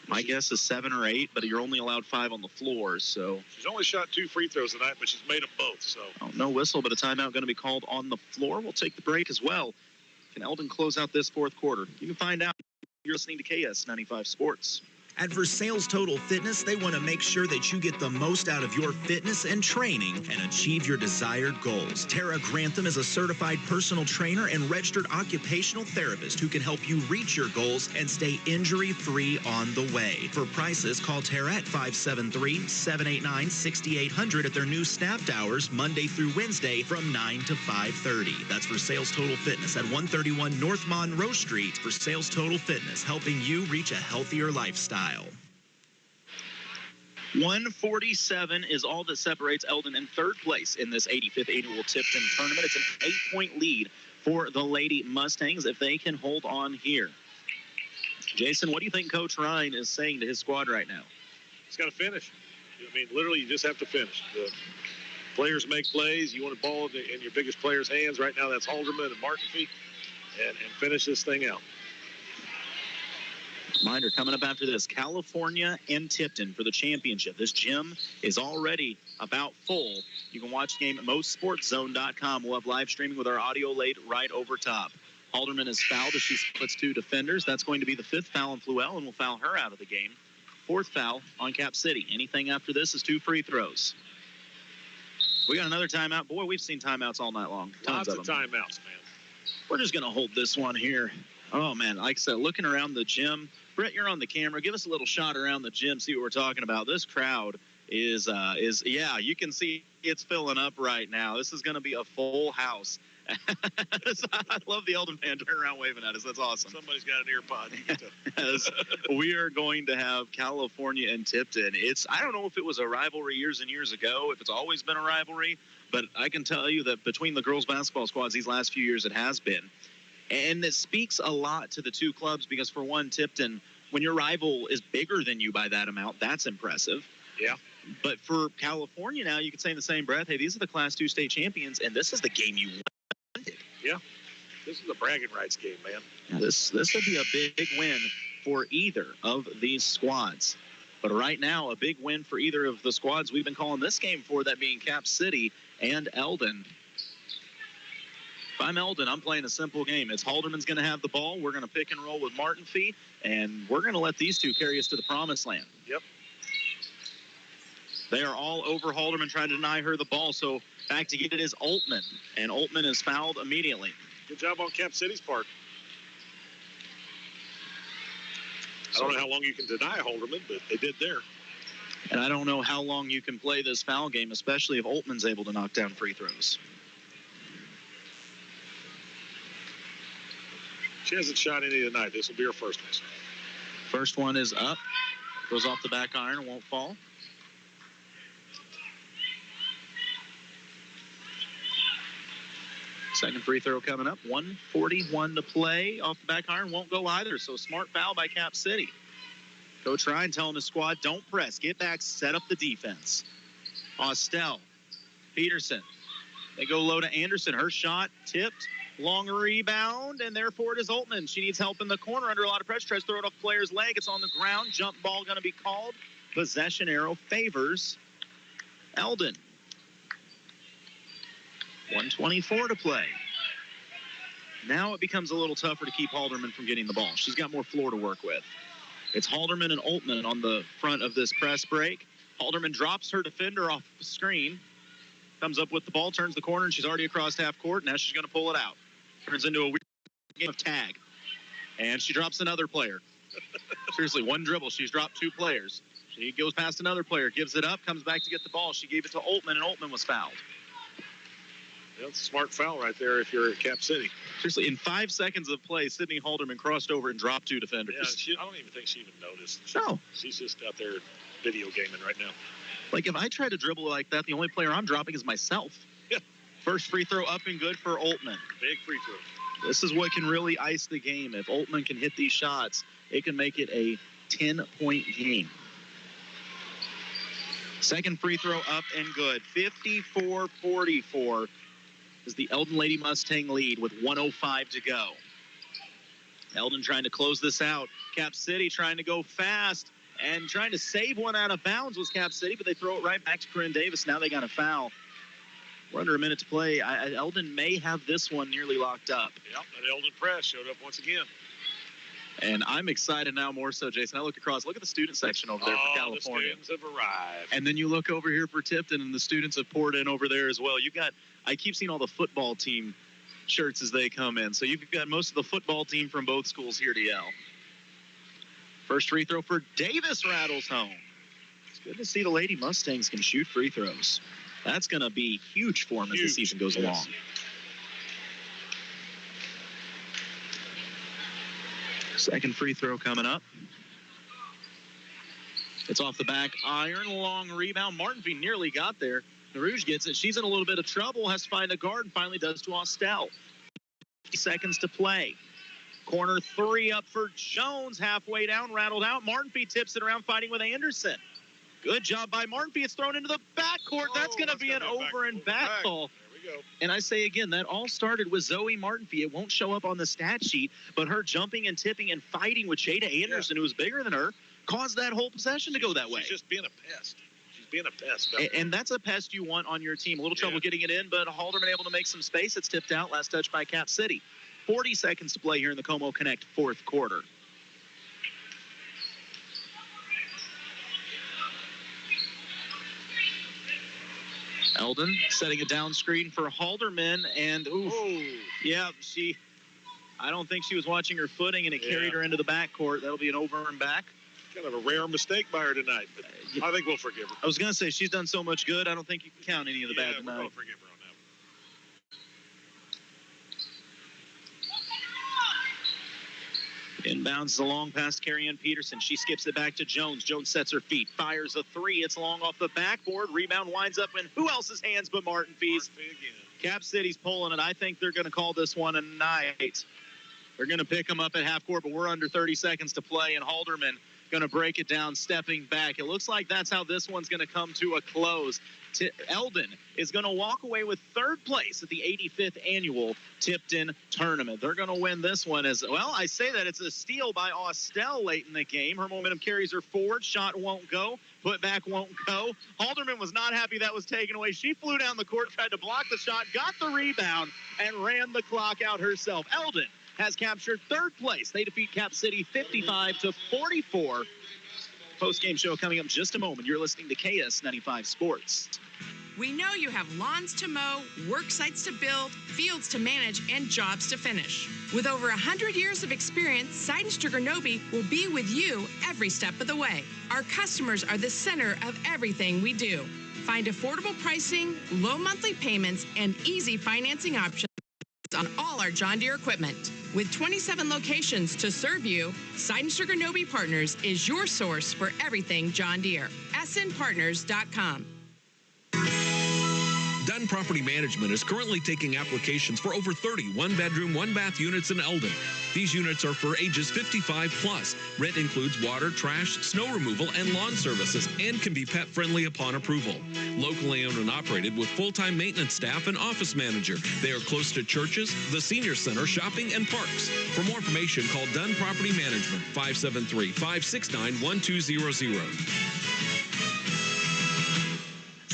My guess is 7 or 8, but you're only allowed 5 on the floor, so... She's only shot 2 free throws tonight, but she's made them both, so... Oh, no whistle, but a timeout going to be called on the floor. We'll take the break as well. Can Eldon close out this fourth quarter? You can find out. You're listening to KS95 Sports. At Versailles Total Fitness, they want to make sure that you get the most out of your fitness and training and achieve your desired goals. Tara Grantham is a certified personal trainer and registered occupational therapist who can help you reach your goals and stay injury-free on the way. For prices, call Tara at 573-789-6800 at their new staffed hours Monday through Wednesday from 9 to 5:30. That's Versailles Total Fitness at 131 North Monroe Street. Versailles Total Fitness, helping you reach a healthier lifestyle. 147 is all that separates Eldon in third place in this 85th annual Tipton tournament. It's an 8-point lead for the Lady Mustangs if they can hold on here. Jason, what do you think Coach Ryan is saying to his squad right now? He's got to finish. I mean, literally, you just have to finish. The players make plays. You want the ball in your biggest players' hands. Right now, that's Halderman and Martinfee, and finish this thing out. Reminder, coming up after this, California and Tipton for the championship. This gym is already about full. You can watch the game at MoSportsZone.com. We'll have live streaming with our audio laid right over top. Halderman is fouled as she splits 2 defenders. That's going to be the 5th foul on Fluell, and will foul her out of the game. 4th foul on Cap City. Anything after this is 2 free throws. We got another timeout. Boy, we've seen timeouts all night long. Lots of timeouts, man. We're just going to hold this one here. Oh, man, like I said, looking around the gym. Brett, you're on the camera. Give us a little shot around the gym, see what we're talking about. This crowd is yeah, you can see it's filling up right now. This is going to be a full house. I love the Eldon fan turning around waving at us. That's awesome. Somebody's got an ear pod. As we are going to have California and Tipton. I don't know if it was a rivalry years and years ago, if it's always been a rivalry, but I can tell you that between the girls basketball squads these last few years, it has been. And it speaks a lot to the two clubs because, for one, Tipton, when your rival is bigger than you by that amount, that's impressive. Yeah. But for California now, you could say in the same breath, hey, these are the Class 2 state champions, and this is the game you wanted. Yeah. This is a bragging rights game, man. Yeah, this would be a big win for either of these squads. But right now, a big win for either of the squads we've been calling this game for, that being Cap City and Eldon. If I'm Eldon, I'm playing a simple game. It's Halderman's going to have the ball. We're going to pick and roll with Martinfee, and we're going to let these two carry us to the promised land. Yep. They are all over Halderman trying to deny her the ball, so back to get it is Altman, and Altman is fouled immediately. Good job on Cap City's part. I don't know how long you can deny Halderman, but they did there. And I don't know how long you can play this foul game, especially if Altman's able to knock down free throws. She hasn't shot any tonight. This will be her first one. First one is up. Goes off the back iron, won't fall. Second free throw coming up. 1:41 to play. Off the back iron, won't go either. So smart foul by Cap City. Coach Ryan telling the squad, don't press. Get back, set up the defense. Austell, Peterson. They go low to Anderson. Her shot tipped. Long rebound, and therefore it is Altman. She needs help in the corner under a lot of pressure. Tries to throw it off the player's leg. It's on the ground. Jump ball going to be called. Possession arrow favors Eldon. 1:24 to play. Now it becomes a little tougher to keep Halderman from getting the ball. She's got more floor to work with. It's Halderman and Altman on the front of this press break. Halderman drops her defender off the screen. Comes up with the ball, turns the corner, and she's already across half court. Now she's going to pull it out. Turns into a weird game of tag. And she drops another player. Seriously, one dribble. She's dropped 2 players. She goes past another player, gives it up, comes back to get the ball. She gave it to Oltman, and Oltman was fouled. That's a smart foul right there if you're at Cap City. Seriously, in 5 seconds of play, Sydney Halderman crossed over and dropped 2 defenders. Yeah, I don't even think she even noticed. No. She's just out there video gaming right now. Like, if I try to dribble like that, the only player I'm dropping is myself. Yeah. First free throw up and good for Oltman. Big free throw. This is what can really ice the game. If Oltman can hit these shots, it can make it a 10-point game. Second free throw up and good. 54-44 is the Eldon Lady Mustang lead with 1:05 to go. Eldon trying to close this out. Cap City trying to go fast and trying to save one out of bounds was Cap City, but they throw it right back to Corinne Davis. Now they got a foul. We're under a minute to play. Eldon may have this one nearly locked up. Yep, that Eldon press showed up once again. And I'm excited now more so, Jason. I look across. Look at the student section over there for California. The students have arrived. And then you look over here for Tipton, and the students have poured in over there as well. You've got, I keep seeing all the football team shirts as they come in. So you've got most of the football team from both schools here to yell. First free throw for Davis rattles home. It's good to see the Lady Mustangs can shoot free throws. That's going to be huge for them as the season goes along. Second free throw coming up. It's off the back iron, long rebound. Martinfee nearly got there. Narouge gets it. She's in a little bit of trouble, has to find a guard, and finally does to Austell. 50 seconds to play. Corner 3 up for Jones, halfway down, rattled out. Martinfee tips it around, fighting with Anderson. Good job by Martinfee. It's thrown into the backcourt. That's going to be an over and back ball. There we go. And I say again, that all started with Zoe Martinfee. It won't show up on the stat sheet, but her jumping and tipping and fighting with Jada Anderson, who was bigger than her, caused that whole possession to go that way. She's just being a pest. She's being a pest. And that's a pest you want on your team. A little trouble getting it in, but Halderman able to make some space. It's tipped out. Last touch by Cap City. 40 seconds to play here in the Como Connect fourth quarter. Eldon setting a down screen for Halderman, and I don't think she was watching her footing, and it carried her into the backcourt. That'll be an over and back. Kind of a rare mistake by her tonight, but I think we'll forgive her. I was going to say, she's done so much good, I don't think you can count any of the bad tonight. We'll forgive her on that one. Inbounds the long pass, Carrie-Ann Peterson. She skips it back to Jones. Jones sets her feet, fires a 3. It's long off the backboard. Rebound winds up in who else's hands but Martinfee's. Cap City's pulling it. I think they're going to call this one a night. They're going to pick them up at half court, but we're under 30 seconds to play, and Halderman going to break it down, stepping back. It looks like that's how this one's going to come to a close. Eldon is going to walk away with third place at the 85th annual Tipton tournament. They're going to win this one as well. I say that it's a steal by Austell late in the game. Her momentum carries her forward. Shot won't go. Put back won't go. Halderman was not happy that was taken away. She flew down the court, tried to block the shot, got the rebound, and ran the clock out herself. Eldon has captured third place. They defeat Cap City 55-44. Post-game show coming up in just a moment. You're listening to KS95 Sports. We know you have lawns to mow, work sites to build, fields to manage, and jobs to finish. With over 100 years of experience, Seidenstricker Nobe will be with you every step of the way. Our customers are the center of everything we do. Find affordable pricing, low monthly payments, and easy financing options on all our John Deere equipment. With 27 locations to serve you, Seidenstricker Nobe Partners is your source for everything John Deere. snpartners.com. Dunn Property Management is currently taking applications for over 30 one-bedroom, one-bath units in Eldon. These units are for ages 55 plus. Rent includes water, trash, snow removal, and lawn services, and can be pet-friendly upon approval. Locally owned and operated with full-time maintenance staff and office manager. They are close to churches, the senior center, shopping, and parks. For more information, call Dunn Property Management, 573-569-1200.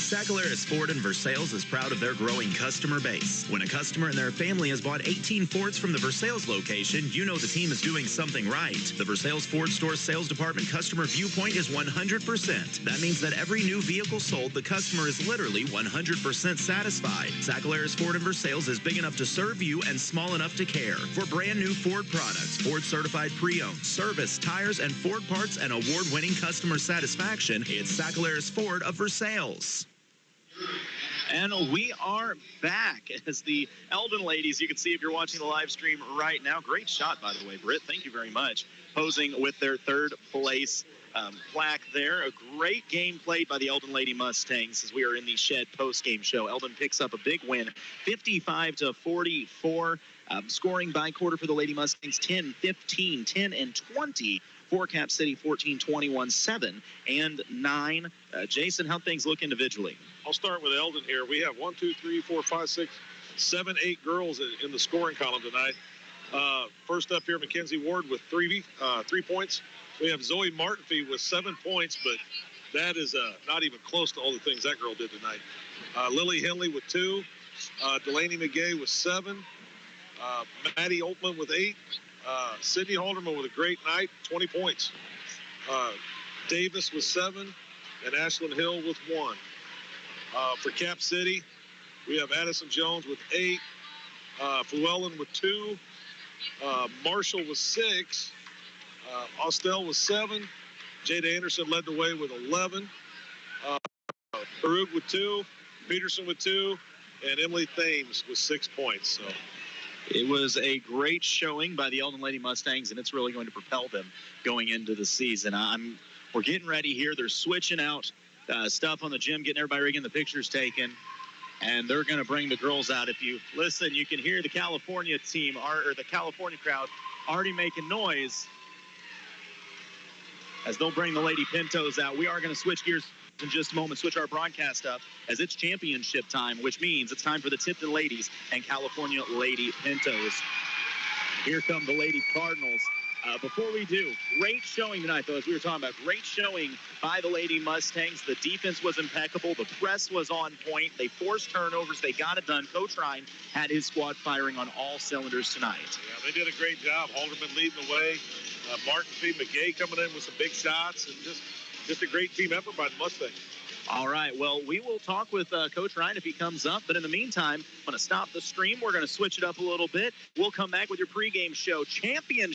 Sacalaris Ford in Versailles is proud of their growing customer base. When a customer and their family has bought 18 Fords from the Versailles location, you know the team is doing something right. The Versailles Ford Store Sales Department customer viewpoint is 100%. That means that every new vehicle sold, the customer is literally 100% satisfied. Sacalaris Ford in Versailles is big enough to serve you and small enough to care. For brand new Ford products, Ford certified pre-owned, service, tires, and Ford parts and award-winning customer satisfaction, it's Sacalaris Ford of Versailles. And we are back as the Eldon ladies, you can see if you're watching the live stream right now. Great shot, by the way, Britt. Thank you very much. Posing with their third place plaque there. A great game played by the Eldon Lady Mustangs as we are in the Shed post-game show. Eldon picks up a big win, 55-44. Scoring by quarter for the Lady Mustangs, 10-15, 10 and 20. For Cap City, 14, 21, 7 and 9. Jason, how'd things look individually? I'll start with Eldon here. We have 1, 2, 3, 4, 5, 6, 7, 8 girls in the scoring column tonight. First up here, Mackenzie Ward with 3 points. We have Zoe Martinfee with 7 points, but that is not even close to all the things that girl did tonight. Lily Henley with 2. Delaney McGay with 7. Maddie Oltman with 8. Sydney Halderman with a great night, 20 points. Davis with 7, and Ashlyn Hill with 1. For Cap City, we have Addison Jones with 8, Llewellyn with 2, Marshall with 6, Austell with 7, Jada Anderson led the way with 11, Harug with 2, Peterson with 2, and Emily Thames with 6 points. So it was a great showing by the Eldon Lady Mustangs, and it's really going to propel them going into the season. We're getting ready here. They're switching out stuff on the gym, getting everybody rigging the pictures taken, and they're going to bring the girls out. If you listen, you can hear the California team, or the California crowd, already making noise as they'll bring the Lady Pintos out. We are going to switch gears in just a moment, switch our broadcast up as it's championship time, which means it's time for the Tipton Ladies and California Lady Pintos. Here come the Lady Cardinals. Before we do, great showing tonight, though, as we were talking about. Great showing by the Lady Mustangs. The defense was impeccable. The press was on point. They forced turnovers. They got it done. Coach Ryan had his squad firing on all cylinders tonight. Yeah, they did a great job. Halderman leading the way. Martin P. McGay coming in with some big shots, and just a great team effort by the Mustangs. All right, well, we will talk with Coach Ryan if he comes up. But in the meantime, I'm going to stop the stream. We're going to switch it up a little bit. We'll come back with your pregame show. Championship